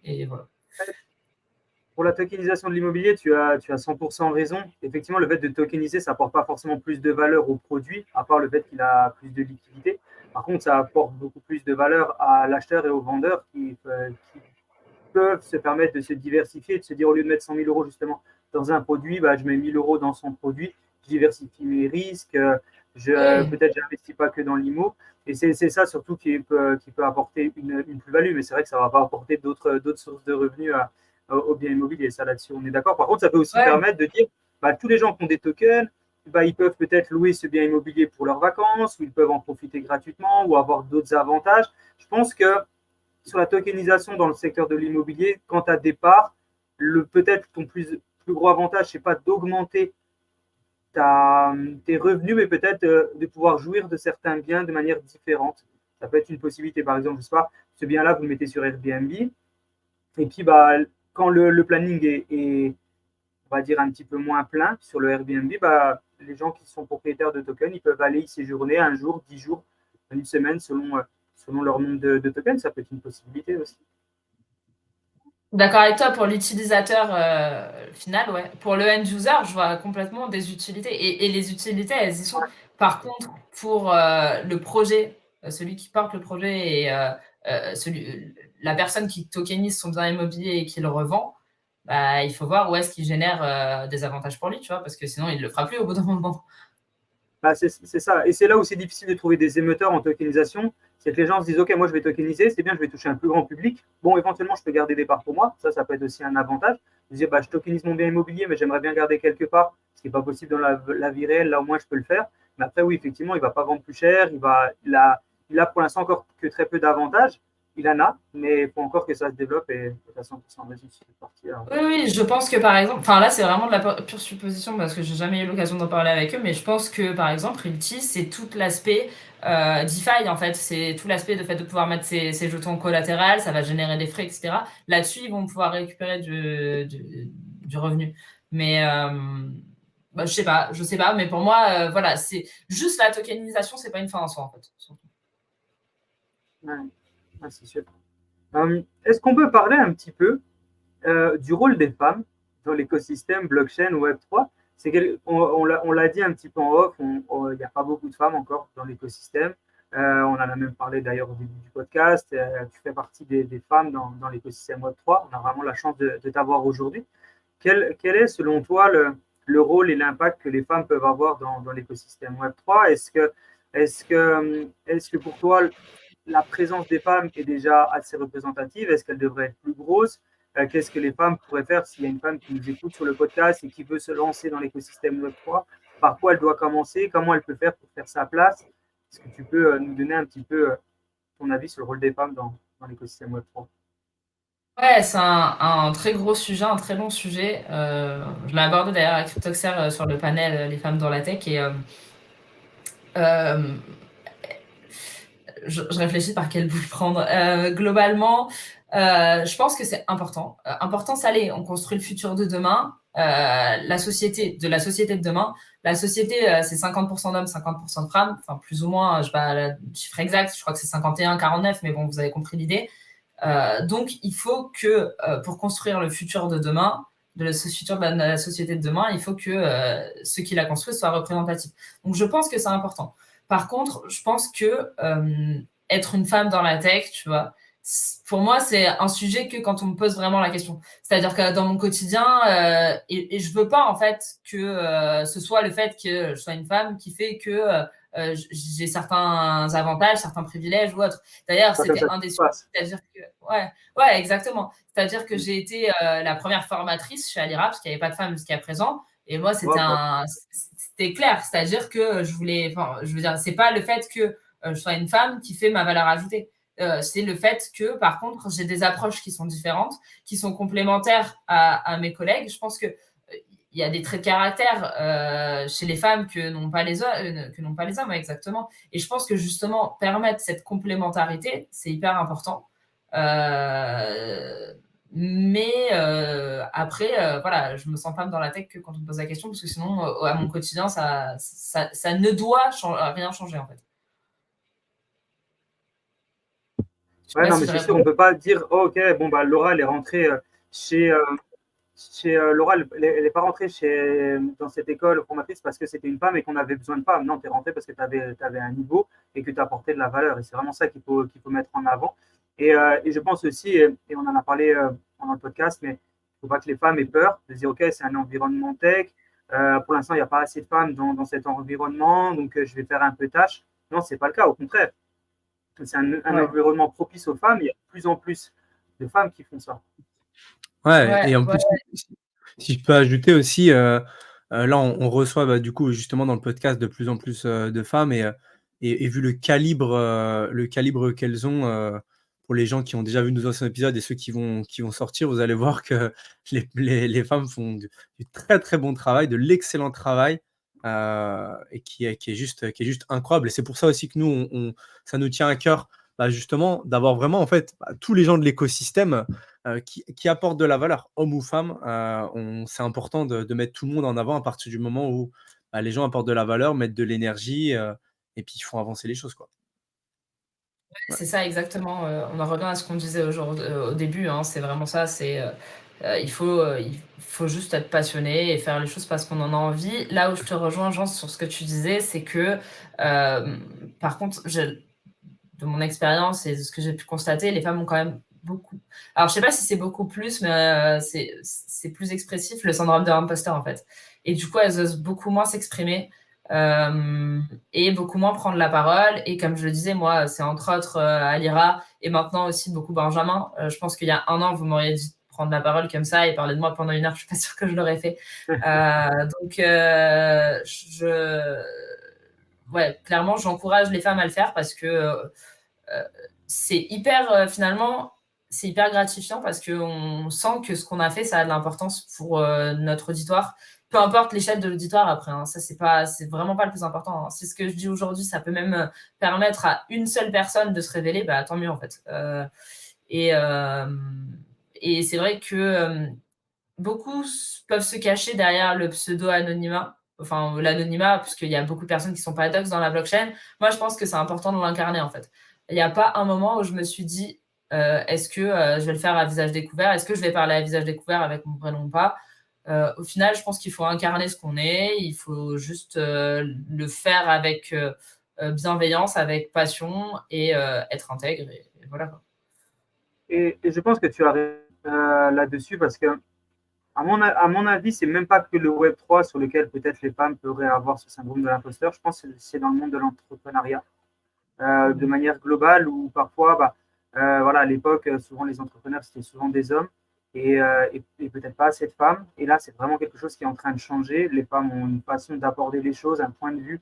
Et voilà. Pour la tokenisation de l'immobilier, tu as 100% raison. Effectivement, le fait de tokeniser, ça n'apporte pas forcément plus de valeur au produit, à part le fait qu'il a plus de liquidité. Par contre, ça apporte beaucoup plus de valeur à l'acheteur et au vendeur qui peuvent se permettre de se diversifier, de se dire au lieu de mettre 100 000 euros justement dans un produit, je mets 1 000 euros dans son produit, je diversifie mes risques, peut-être je n'investis pas que dans l'IMO. Et c'est ça surtout qui peut apporter une plus-value, mais c'est vrai que ça ne va pas apporter d'autres sources de revenus au bien immobilier. Ça, là-dessus, on est d'accord. Par contre, ça peut aussi permettre de dire tous les gens qui ont des tokens, ils peuvent peut-être louer ce bien immobilier pour leurs vacances, ou ils peuvent en profiter gratuitement, ou avoir d'autres avantages. Je pense que sur la tokenisation dans le secteur de l'immobilier, quand tu as des parts, peut-être ton plus gros avantage, c'est pas d'augmenter tes revenus, mais peut-être de pouvoir jouir de certains biens de manière différente. Ça peut être une possibilité. Par exemple, je sais pas, ce bien-là, vous le mettez sur Airbnb, et puis quand le planning est, on va dire, un petit peu moins plein sur le Airbnb, les gens qui sont propriétaires de tokens, ils peuvent aller y séjourner un jour, 10 jours, une semaine, selon leur nombre de tokens. Ça peut être une possibilité aussi. D'accord avec toi, pour l'utilisateur final, ouais. Pour le end user, je vois complètement des utilités. Et les utilités, elles y sont. Par contre, pour le projet, celui qui porte le projet et la personne qui tokenise son bien immobilier et qui le revend, bah, il faut voir où est-ce qu'il génère des avantages pour lui, tu vois, parce que sinon, il ne le fera plus au bout d'un moment. Bah, c'est ça. Et c'est là où c'est difficile de trouver des émetteurs en tokenisation. C'est que les gens se disent, OK, moi, je vais tokeniser, c'est bien, je vais toucher un plus grand public. Bon, éventuellement, je peux garder des parts pour moi. Ça peut être aussi un avantage. Je dis, bah, je tokenise mon bien immobilier, mais j'aimerais bien garder quelque part, ce qui n'est pas possible dans la vie réelle. Là, au moins, je peux le faire. Mais après, oui, effectivement, il ne va pas vendre plus cher. Il a pour l'instant encore que très peu d'avantages. Il en a, mais il faut encore que ça se développe et de toute façon, vas-y, c'est parti. Oui, oui, je pense que par exemple, enfin là c'est vraiment de la pure supposition parce que j'ai jamais eu l'occasion d'en parler avec eux, mais je pense que par exemple Realty c'est tout l'aspect DeFi en fait, c'est tout l'aspect de fait de pouvoir mettre ses jetons collatérales, ça va générer des frais, etc. Là-dessus ils vont pouvoir récupérer du revenu. Mais bah, je sais pas, mais pour moi voilà, c'est juste la tokenisation, c'est pas une fin en soi en fait. Ouais, ouais, c'est sûr. Est-ce qu'on peut parler un petit peu du rôle des femmes dans l'écosystème blockchain Web3? On l'a dit un petit peu en off, il n'y a pas beaucoup de femmes encore dans l'écosystème. On en a même parlé d'ailleurs au début du podcast. Tu fais partie des femmes dans l'écosystème Web3. On a vraiment la chance de t'avoir aujourd'hui. Quel est, selon toi, le rôle et l'impact que les femmes peuvent avoir dans l'écosystème Web3? Est-ce que pour toi, la présence des femmes est déjà assez représentative? Est-ce qu'elle devrait être plus grosse? Qu'est-ce que les femmes pourraient faire s'il y a une femme qui nous écoute sur le podcast et qui veut se lancer dans l'écosystème Web3? Par quoi elle doit commencer? Comment elle peut faire pour faire sa place? Est-ce que tu peux nous donner un petit peu ton avis sur le rôle des femmes dans l'écosystème Web3? Ouais, c'est un très gros sujet, un très long sujet. Je l'ai abordé d'ailleurs avec Cryptoxer sur le panel Les femmes dans la tech et euh, je réfléchis par quel bout le prendre. Globalement, je pense que c'est important. Important, ça l'est. On construit le futur de demain. La société de demain. La société, c'est 50% d'hommes, 50% de femmes. Enfin, plus ou moins, je sais pas le chiffre exact. Je crois que c'est 51-49, mais bon, vous avez compris l'idée. Donc, il faut que pour construire le futur de demain, ce futur de la société de demain, il faut que ceux qui la construisent soient représentatifs. Donc, je pense que c'est important. Par contre, je pense que être une femme dans la tech, tu vois, pour moi, c'est un sujet que quand on me pose vraiment la question. C'est-à-dire que dans mon quotidien, et je veux pas en fait que ce soit le fait que je sois une femme qui fait que j'ai certains avantages, certains privilèges ou autres. D'ailleurs, Pas comme c'était ça un qui des se sujets. passe. C'est-à-dire que, ouais, exactement. C'est-à-dire que j'ai été la première formatrice chez Alira, parce qu'il n'y avait pas de femmes jusqu'à présent. Et moi, Wow. c'était clair. C'est-à-dire que je voulais, enfin, je veux dire, c'est pas le fait que je sois une femme qui fait ma valeur ajoutée. C'est le fait que, par contre, j'ai des approches qui sont différentes, qui sont complémentaires à mes collègues. Je pense que il y a des traits de caractère chez les femmes que n'ont pas les hommes, exactement. Et je pense que justement, permettre cette complémentarité, c'est hyper important. Mais après, voilà, je me sens pas dans la tech que quand on me pose la question, parce que sinon, à mon quotidien, ça ne doit rien changer, en fait. Je sais Ouais, pas non, si mais je c'est sûr, réponds. on peut pas dire, oh, OK, bon, bah, Laura, elle est rentrée chez, Laura, elle n'est pas rentrée dans cette école formatrice parce que c'était une femme et qu'on avait besoin de femmes. Non, tu es rentrée parce que tu avais un niveau et que tu apportais de la valeur. Et c'est vraiment ça qu'il faut mettre en avant. Et je pense aussi, et on en a parlé pendant le podcast, mais il ne faut pas que les femmes aient peur de dire, OK, c'est un environnement tech. Pour l'instant, il n'y a pas assez de femmes dans cet environnement, donc je vais faire un peu tâche. Non, ce n'est pas le cas. Au contraire, c'est un Ouais, environnement propice aux femmes. Il y a de plus en plus de femmes qui font ça. Ouais, ouais, et en ouais. plus, si je peux ajouter aussi, là, on reçoit, bah, du coup, justement, dans le podcast de plus en plus, de femmes et vu le calibre qu'elles ont, pour les gens qui ont déjà vu nos anciens épisodes et ceux qui vont sortir, vous allez voir que les femmes font du très, très bon travail, de l'excellent travail, et qui est juste incroyable et c'est pour ça aussi que nous, ça nous tient à cœur, bah, justement, d'avoir vraiment, en fait, bah, tous les gens de l'écosystème qui apportent de la valeur, homme ou femme. C'est important de mettre tout le monde en avant à partir du moment où bah, les gens apportent de la valeur, mettent de l'énergie et puis ils font avancer les choses, quoi. Ouais. C'est ça exactement, on en revient à ce qu'on disait au début, hein, c'est vraiment ça, il faut juste être passionné et faire les choses parce qu'on en a envie. Là où je te rejoins, Jean, sur ce que tu disais, c'est que, par contre, de mon expérience et de ce que j'ai pu constater, les femmes ont quand même beaucoup. Alors, je sais pas si c'est beaucoup plus, mais c'est plus expressif, le syndrome de l'imposteur, en fait. Et du coup, elles osent beaucoup moins s'exprimer et beaucoup moins prendre la parole. Et comme je le disais, moi, c'est entre autres Alira et maintenant aussi beaucoup Benjamin. Je pense qu'il y a un an, vous m'auriez dit de prendre la parole comme ça et parler de moi pendant 1 heure, je suis pas sûre que je l'aurais fait. Donc, ouais, clairement, j'encourage les femmes à le faire parce que c'est hyper, finalement, c'est hyper gratifiant parce qu'on sent que ce qu'on a fait, ça a de l'importance pour notre auditoire. Peu importe l'échelle de l'auditoire après, hein, ça c'est vraiment pas le plus important. Hein. Si ce que je dis aujourd'hui, ça peut même permettre à une seule personne de se révéler, bah tant mieux en fait. Et, euh, et c'est vrai que beaucoup peuvent se cacher derrière le pseudo-anonymat, enfin l'anonymat, puisqu'il y a beaucoup de personnes qui ne sont pas dox dans la blockchain. Moi, je pense que c'est important de l'incarner, en fait. Il n'y a pas un moment où je me suis dit, est-ce que je vais le faire à visage découvert? Est-ce que je vais parler à visage découvert avec mon prénom ou pas? Au final, je pense qu'il faut incarner ce qu'on est, il faut juste le faire avec bienveillance, avec passion et être intègre. Et voilà. Et je pense que tu as raison là-dessus parce que, à mon avis, c'est même pas que le Web3 sur lequel peut-être les femmes pourraient avoir ce syndrome de l'imposteur. Je pense que c'est dans le monde de l'entrepreneuriat de manière globale où parfois, voilà, à l'époque, souvent les entrepreneurs, c'était souvent des hommes et peut-être pas assez de femmes. Et là, c'est vraiment quelque chose qui est en train de changer. Les femmes ont une façon d'aborder les choses, un point de vue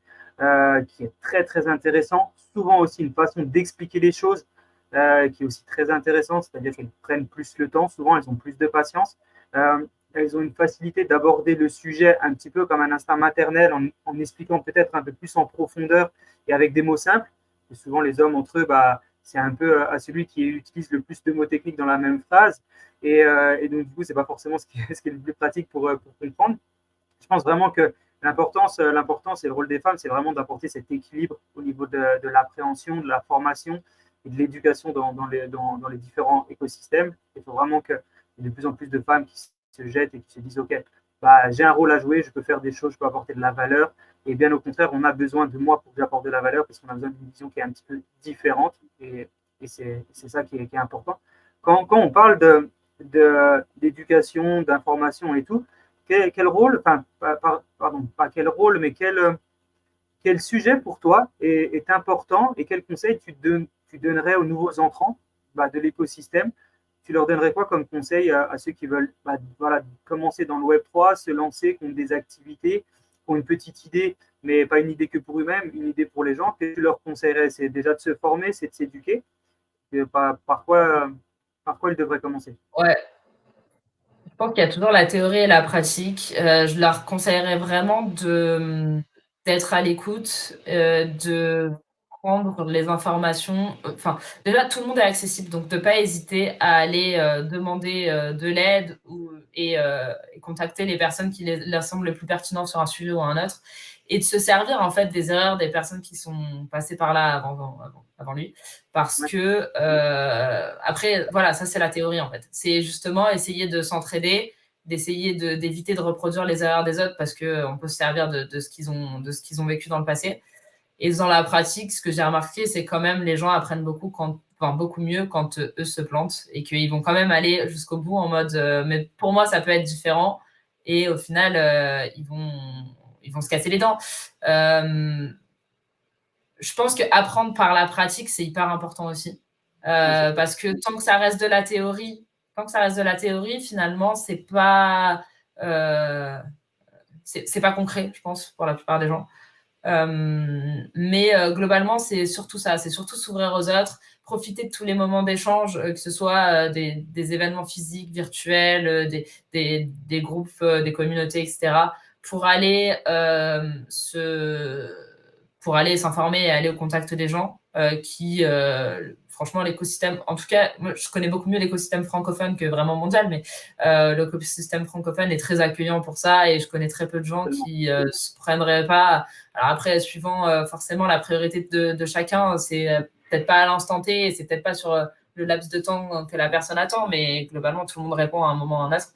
qui est très, très intéressant. Souvent aussi une façon d'expliquer les choses qui est aussi très intéressante, c'est-à-dire qu'elles prennent plus le temps. Souvent, elles ont plus de patience. Elles ont une facilité d'aborder le sujet un petit peu comme un instinct maternel en expliquant peut-être un peu plus en profondeur et avec des mots simples. Et souvent, les hommes entre eux, c'est un peu à celui qui utilise le plus de mots techniques dans la même phrase. Et donc, du coup, ce n'est pas forcément ce qui est le plus pratique pour comprendre. Je pense vraiment que l'importance et le rôle des femmes, c'est vraiment d'apporter cet équilibre au niveau de l'appréhension, de la formation et de l'éducation dans les différents écosystèmes. Il faut vraiment qu'il y ait de plus en plus de femmes qui se jettent et qui se disent, OK, j'ai un rôle à jouer, je peux faire des choses, je peux apporter de la valeur. Et bien au contraire, on a besoin de moi pour que j'apporte de la valeur parce qu'on a besoin d'une vision qui est un petit peu différente. Et c'est ça qui est important. Quand on parle d'éducation, d'information et tout, quel rôle, enfin, pardon, pas quel rôle, mais quel sujet pour toi est important et quel conseil tu donnerais aux nouveaux entrants de l'écosystème? Tu leur donnerais quoi comme conseil à ceux qui veulent voilà, commencer dans le Web3, se lancer, qui ont des activités, qui ont une petite idée, mais pas une idée que pour eux-mêmes, une idée pour les gens? Qu'est-ce que tu leur conseillerais? C'est déjà de se former, c'est de s'éduquer. Par quoi ils devraient commencer? Ouais, je pense qu'il y a toujours la théorie et la pratique. Je leur conseillerais vraiment d'être à l'écoute, de prendre les informations. Enfin, déjà, tout le monde est accessible, donc de ne pas hésiter à aller demander de l'aide et contacter les personnes qui leur semblent les plus pertinentes sur un sujet ou un autre, et de se servir en fait des erreurs des personnes qui sont passées par là avant lui. Parce que, après, voilà, ça c'est la théorie en fait. C'est justement essayer de s'entraider, d'essayer d'éviter de reproduire les erreurs des autres parce qu'on peut se servir de ce qu'ils ont vécu dans le passé. Et dans la pratique, ce que j'ai remarqué, c'est quand même les gens apprennent beaucoup mieux quand eux se plantent et qu'ils vont quand même aller jusqu'au bout en mode mais pour moi, ça peut être différent. Et au final, ils vont se casser les dents. Je pense qu'apprendre par la pratique, c'est hyper important aussi. Parce que tant que ça reste de la théorie, finalement, c'est pas concret, je pense, pour la plupart des gens. Mais globalement, c'est surtout ça, c'est surtout s'ouvrir aux autres, profiter de tous les moments d'échange, que ce soit des événements physiques, virtuels, des groupes, des communautés, etc., pour aller s'informer et aller au contact des gens franchement, l'écosystème, en tout cas, moi, je connais beaucoup mieux l'écosystème francophone que vraiment mondial, mais l'écosystème francophone est très accueillant pour ça et je connais très peu de gens qui se prendraient pas. Alors après, suivant forcément la priorité de chacun, c'est peut-être pas à l'instant T et c'est peut-être pas sur le laps de temps que la personne attend, mais globalement, tout le monde répond à un moment ou à un autre.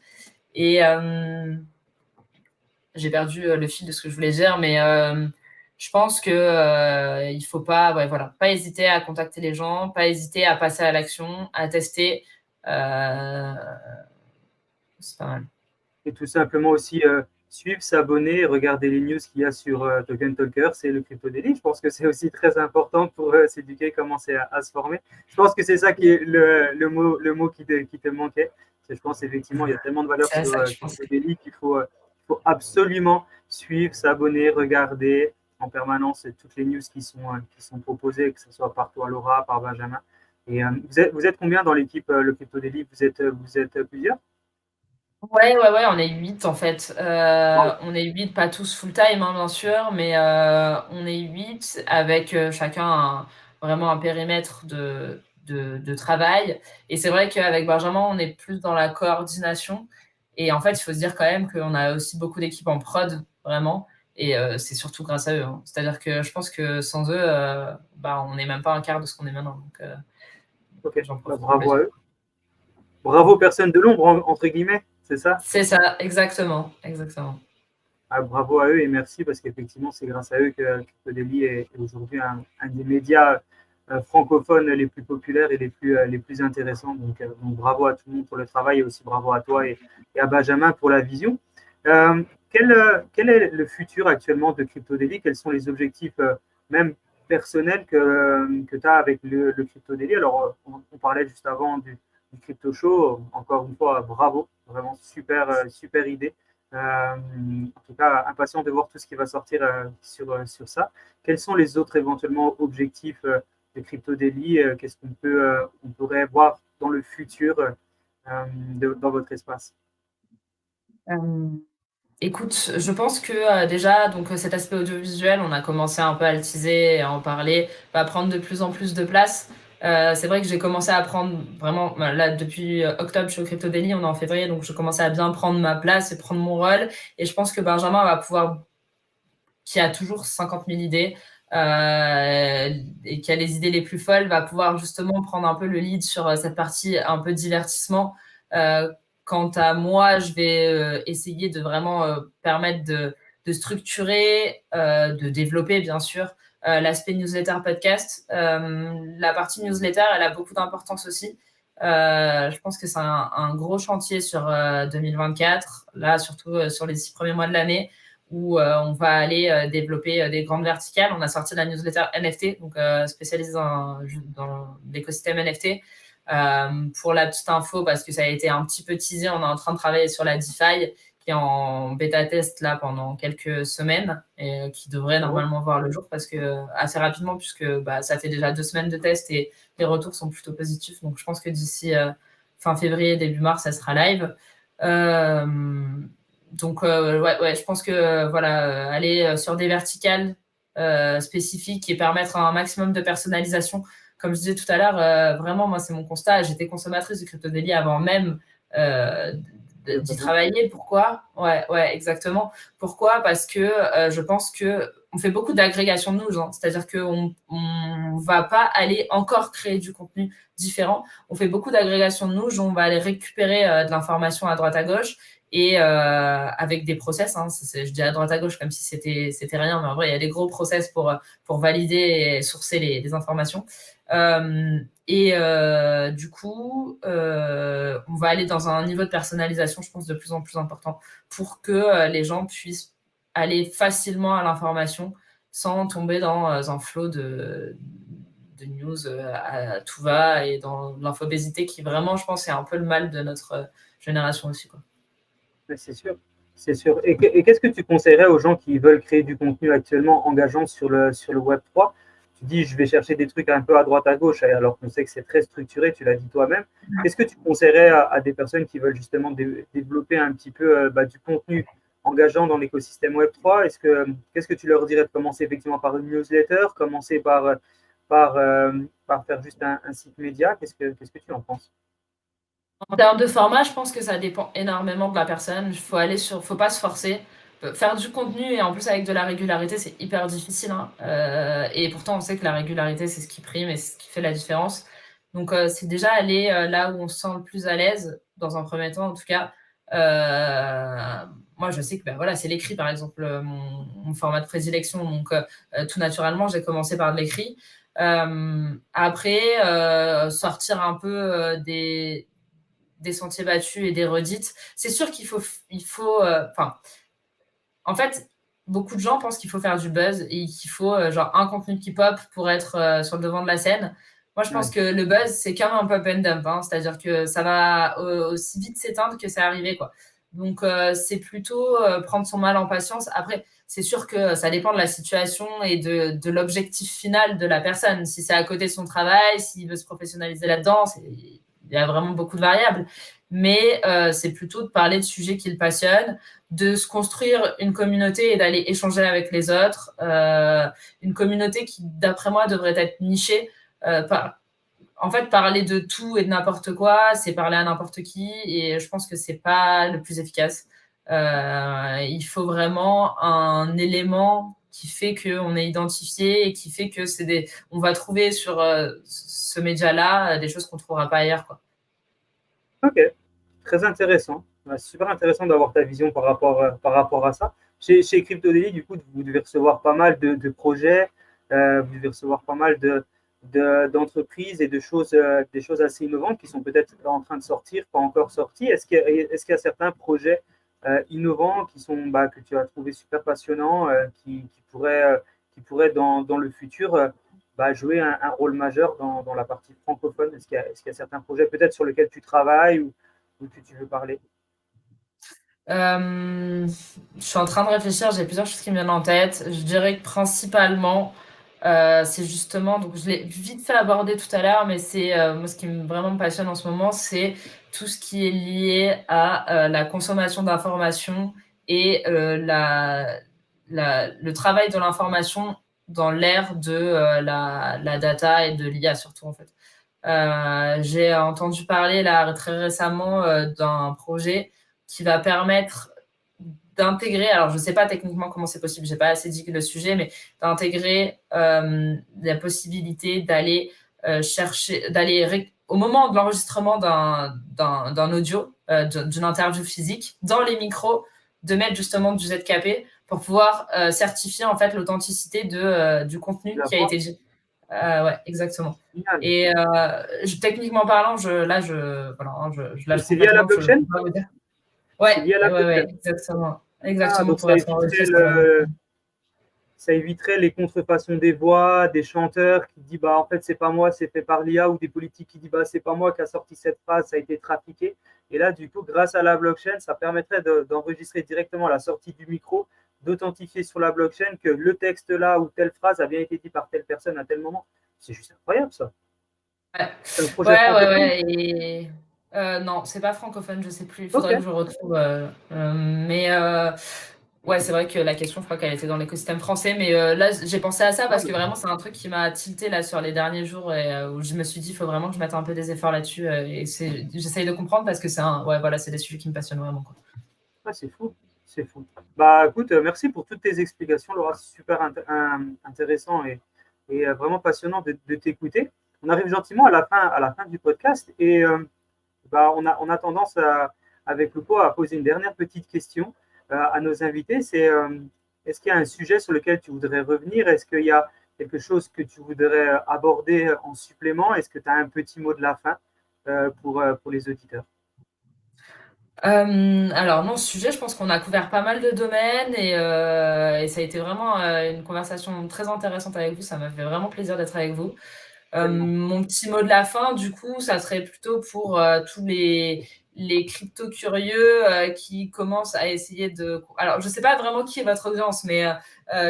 Et j'ai perdu le fil de ce que je voulais dire, mais je pense que il faut pas, ouais, voilà, pas hésiter à contacter les gens, pas hésiter à passer à l'action, à tester. C'est pas mal. Et tout simplement aussi suivre, s'abonner, regarder les news qu'il y a sur Token Talker, c'est le Crypto Daily. Je pense que c'est aussi très important pour s'éduquer, commencer à se former. Je pense que c'est ça qui est le mot qui te manquait. Je pense effectivement il y a tellement de valeur C'est sur ça que je pense. Crypto Daily qu'il faut absolument suivre, s'abonner, regarder en permanence toutes les news qui sont proposées, que ce soit par toi, Laura, par Benjamin. Et vous êtes combien dans l'équipe le Crypto Daily? Vous êtes plusieurs? Ouais, on est 8 en fait. On est 8, pas tous full-time, hein, bien sûr, mais on est 8 avec chacun vraiment un périmètre de travail. Et c'est vrai qu'avec Benjamin, on est plus dans la coordination. Et en fait, il faut se dire quand même qu'on a aussi beaucoup d'équipes en prod, vraiment. Et c'est surtout grâce à eux, hein. C'est-à-dire que je pense que sans eux, on n'est même pas un quart de ce qu'on est maintenant. Donc, Ok, j'en bah, profite pour le bravo à dire. eux. Bravo personne de l'ombre, entre guillemets, c'est ça? C'est ça, exactement, exactement. Ah, bravo à eux et merci parce qu'effectivement, c'est grâce à eux que Crypto est aujourd'hui un des médias francophones les plus populaires et les plus intéressants. Donc, bravo à tout le monde pour le travail et aussi bravo à toi et à Benjamin pour la vision. Quel est le futur actuellement de Crypto Quels sont les objectifs même personnels que tu as avec le Crypto Alors, on parlait juste avant du Crypto Show. Encore une fois, bravo. Vraiment super idée. En tout cas, impatient de voir tout ce qui va sortir sur ça. Quels sont les autres éventuellement objectifs de Crypto Daily? Qu'est-ce on pourrait voir dans le futur dans votre espace? Écoute, je pense que déjà, donc cet aspect audiovisuel, on a commencé un peu à le teaser et à en parler, va prendre de plus en plus de place. C'est vrai que j'ai commencé à prendre vraiment, là, depuis octobre, je suis au Crypto Daily, on est en février, donc je commençais à bien prendre ma place et prendre mon rôle. Et je pense que Benjamin va pouvoir, qui a toujours 50 000 idées, et qui a les idées les plus folles, va pouvoir justement prendre un peu le lead sur cette partie un peu divertissement. Quant à moi, je vais essayer de vraiment permettre de structurer, de développer, bien sûr, l'aspect newsletter podcast. La partie newsletter, elle a beaucoup d'importance aussi. Je pense que c'est un gros chantier sur 2024, là, surtout sur les 6 premiers mois de l'année, où on va aller développer des grandes verticales. On a sorti la newsletter NFT, donc spécialisée dans l'écosystème NFT. Pour la petite info, parce que ça a été un petit peu teasé, on est en train de travailler sur la DeFi, qui est en bêta test là pendant quelques semaines et qui devrait normalement voir le jour parce que assez rapidement, puisque ça fait déjà 2 semaines de test et les retours sont plutôt positifs. Donc je pense que d'ici fin février, début mars, ça sera live. Donc ouais, je pense que voilà, aller sur des verticales spécifiques et permettre un maximum de personnalisation. Comme je disais tout à l'heure, vraiment, moi, c'est mon constat. J'étais consommatrice de Crypto Daily avant même d'y travailler. Pourquoi? Ouais, exactement. Pourquoi? Parce que je pense que on fait beaucoup d'agrégation de news, hein. C'est-à-dire qu'on va pas aller encore créer du contenu différent. On fait beaucoup d'agrégation de news, on va aller récupérer de l'information à droite à gauche et avec des process, hein. Je dis à droite à gauche comme si c'était rien, mais en vrai, il y a des gros process pour valider et sourcer les informations. Du coup, on va aller dans un niveau de personnalisation, je pense, de plus en plus important pour que les gens puissent aller facilement à l'information sans tomber dans un flot de news à tout va et dans l'infobésité qui vraiment, je pense, est un peu le mal de notre génération aussi, quoi. C'est sûr, c'est sûr. Et qu'est-ce que tu conseillerais aux gens qui veulent créer du contenu actuellement engageant sur le Web3? Tu dis, je vais chercher des trucs un peu à droite, à gauche, alors qu'on sait que c'est très structuré, tu l'as dit toi-même. Qu'est-ce que tu conseillerais à des personnes qui veulent justement développer un petit peu du contenu engageant dans l'écosystème Web3? Qu'est-ce que tu leur dirais de commencer effectivement par une newsletter, commencer par, par faire juste un site média? Qu'est-ce que tu en penses? En termes de format, je pense que ça dépend énormément de la personne. Faut pas se forcer. Faire du contenu et en plus avec de la régularité, c'est hyper difficile, hein. Et pourtant, on sait que la régularité, c'est ce qui prime et c'est ce qui fait la différence. Donc, c'est déjà aller là où on se sent le plus à l'aise, dans un premier temps en tout cas. Moi, je sais que voilà, c'est l'écrit, par exemple, mon format de prédilection. Donc, tout naturellement, j'ai commencé par de l'écrit. Après, sortir un peu des sentiers battus et des redites. C'est sûr qu'il faut, en fait, beaucoup de gens pensent qu'il faut faire du buzz et qu'il faut genre un contenu qui pop pour être sur le devant de la scène. Moi, je pense Ouais. que le buzz, c'est comme un pop and dump, hein, c'est-à-dire que ça va aussi vite s'éteindre que c'est arrivé, quoi. Donc, c'est plutôt prendre son mal en patience. Après, c'est sûr que ça dépend de la situation et de l'objectif final de la personne. Si c'est à côté de son travail, s'il veut se professionnaliser là-dedans, il y a vraiment beaucoup de variables. Mais c'est plutôt de parler de sujets qui le passionnent, de se construire une communauté et d'aller échanger avec les autres. Une communauté qui, d'après moi, devrait être nichée. En fait, parler de tout et de n'importe quoi, c'est parler à n'importe qui, et je pense que c'est pas le plus efficace. Il faut vraiment un élément qui fait qu'on est identifié et qui fait que on va trouver sur ce média-là des choses qu'on ne trouvera pas ailleurs, quoi. Ok, très intéressant. Ouais, c'est super intéressant d'avoir ta vision par rapport à ça. Chez CryptoDaily, du coup, vous devez recevoir pas mal de projets, vous devez recevoir pas mal d'entreprises et des choses assez innovantes qui sont peut-être en train de sortir, pas encore sorties. Est-ce qu'il y a certains projets innovants que tu as trouvé super passionnants, qui pourraient dans le futur jouer un rôle majeur dans la partie francophone? Est-ce qu'il y a certains projets peut-être sur lesquels tu travailles ou que tu veux parler? Je suis en train de réfléchir, j'ai plusieurs choses qui me viennent en tête. Je dirais que principalement, c'est justement, donc je l'ai vite fait aborder tout à l'heure, mais c'est moi ce qui vraiment me passionne en ce moment, c'est tout ce qui est lié à la consommation d'informations et le travail de l'information dans l'ère de la data et de l'IA surtout en fait. J'ai entendu parler là très récemment d'un projet qui va permettre d'intégrer, alors je ne sais pas techniquement comment c'est possible, j'ai pas assez dit le sujet, mais d'intégrer la possibilité d'aller chercher, au moment de l'enregistrement d'un audio, d'une interview physique, dans les micros, de mettre justement du ZKP pour pouvoir certifier en fait l'authenticité du contenu La qui a voix? été dit. Ouais, exactement. Génial. Et techniquement parlant, voilà, je Et lâche c'est lié à la complètement. Je peux blockchain? pas vous dire. C'est Ouais, lié à la ouais, blockchain. exactement. Ah, Exactement, donc pour être enregistré sur la blockchain. ça éviterait les contrefaçons des voix, des chanteurs qui disent en fait c'est pas moi, c'est fait par l'IA, ou des politiques qui disent c'est pas moi qui a sorti cette phrase, ça a été trafiqué. Et là, du coup, grâce à la blockchain, ça permettrait d'enregistrer directement à la sortie du micro, d'authentifier sur la blockchain que le texte là ou telle phrase a bien été dit par telle personne à tel moment. C'est juste incroyable ça. Ouais, C'est un projet ouais, ouais, francophone? ouais. Et non, c'est pas francophone, je sais plus. Il Ok. faudrait que je retrouve. Mais ouais, c'est vrai que la question, je crois qu'elle était dans l'écosystème français. Mais là, j'ai pensé à ça Ah, parce que vraiment, c'est un truc qui m'a tilté là sur les derniers jours et où je me suis dit, il faut vraiment que je mette un peu des efforts là-dessus. J'essaye de comprendre parce que ouais, voilà, c'est des sujets qui me passionnent vraiment, quoi. c'est fou. C'est fou. Bah écoute, merci pour toutes tes explications, Laura. C'est super intéressant et vraiment passionnant de t'écouter. On arrive gentiment à la fin du podcast et on a tendance avec Lupo à poser une dernière petite question à nos invités. C'est est-ce qu'il y a un sujet sur lequel tu voudrais revenir? Est-ce qu'il y a quelque chose que tu voudrais aborder en supplément? Est-ce que tu as un petit mot de la fin pour les auditeurs? Alors non, ce sujet, je pense qu'on a couvert pas mal de domaines et ça a été vraiment une conversation très intéressante avec vous. Ça m'a fait vraiment plaisir d'être avec vous. Tellement. Mon petit mot de la fin, du coup, ça serait plutôt pour tous les crypto-curieux qui commencent à essayer de... Alors, je ne sais pas vraiment qui est votre audience, mais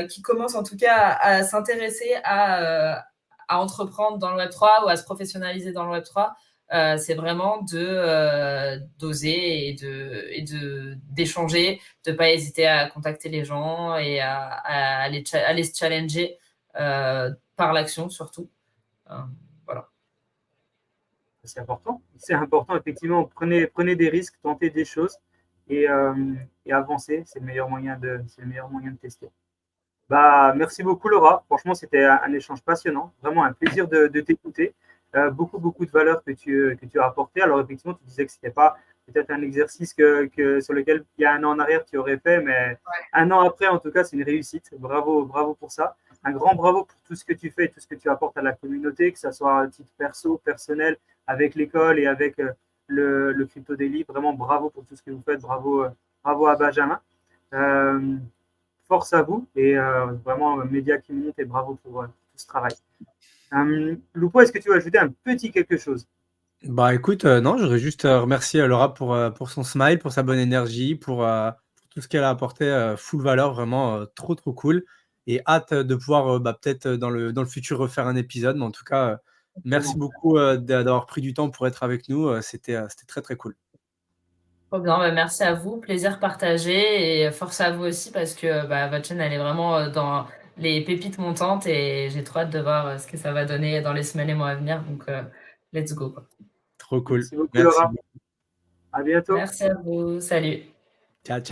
qui commencent en tout cas à s'intéresser à entreprendre dans le Web3 ou à se professionnaliser dans le Web3. C'est vraiment d'oser d'échanger, de ne pas hésiter à contacter les gens et à aller se challenger par l'action surtout. Euh, voilà. C'est important. C'est important, effectivement. Prenez des risques, tentez des choses et, euh, et avancez. C'est le meilleur moyen de tester. Merci beaucoup, Laura. Franchement, c'était un échange passionnant. Vraiment un plaisir de t'écouter. beaucoup de valeurs que tu as apportées. Alors effectivement, tu disais que c'était pas peut-être un exercice sur lequel il y a un an en arrière tu aurais fait, mais un an après, en tout cas, c'est une réussite. Bravo, bravo pour ça. Un grand bravo pour tout ce que tu fais, tout ce que tu apportes à la communauté, que ce soit à titre perso, personnel, avec l'école et avec le Crypto Daily. Vraiment, bravo pour tout ce que vous faites. Bravo, bravo à Benjamin. Euh, Force à vous et vraiment, média qui monte et bravo pour tout ce travail. Lupo, est-ce que tu veux ajouter un petit quelque chose? Bah, écoute, non, j'aurais juste, remercier, Laura pour son smile, pour sa bonne énergie, pour tout ce qu'elle a apporté, full valeur, vraiment, trop, trop cool et hâte, de pouvoir, bah, peut-être, dans le futur refaire un épisode. Mais en tout cas, merci beaucoup, d'avoir pris du temps pour être avec nous, c'était très, très cool. Trop bien, bah, merci à vous, plaisir partagé et force à vous aussi parce que bah, votre chaîne elle est vraiment dans les pépites montantes et j'ai trop hâte de voir ce que ça va donner dans les semaines et mois à venir. Donc let's go, quoi. Trop cool. Merci beaucoup, Merci Laura. beaucoup. À bientôt. Merci à vous, salut. Ciao, ciao.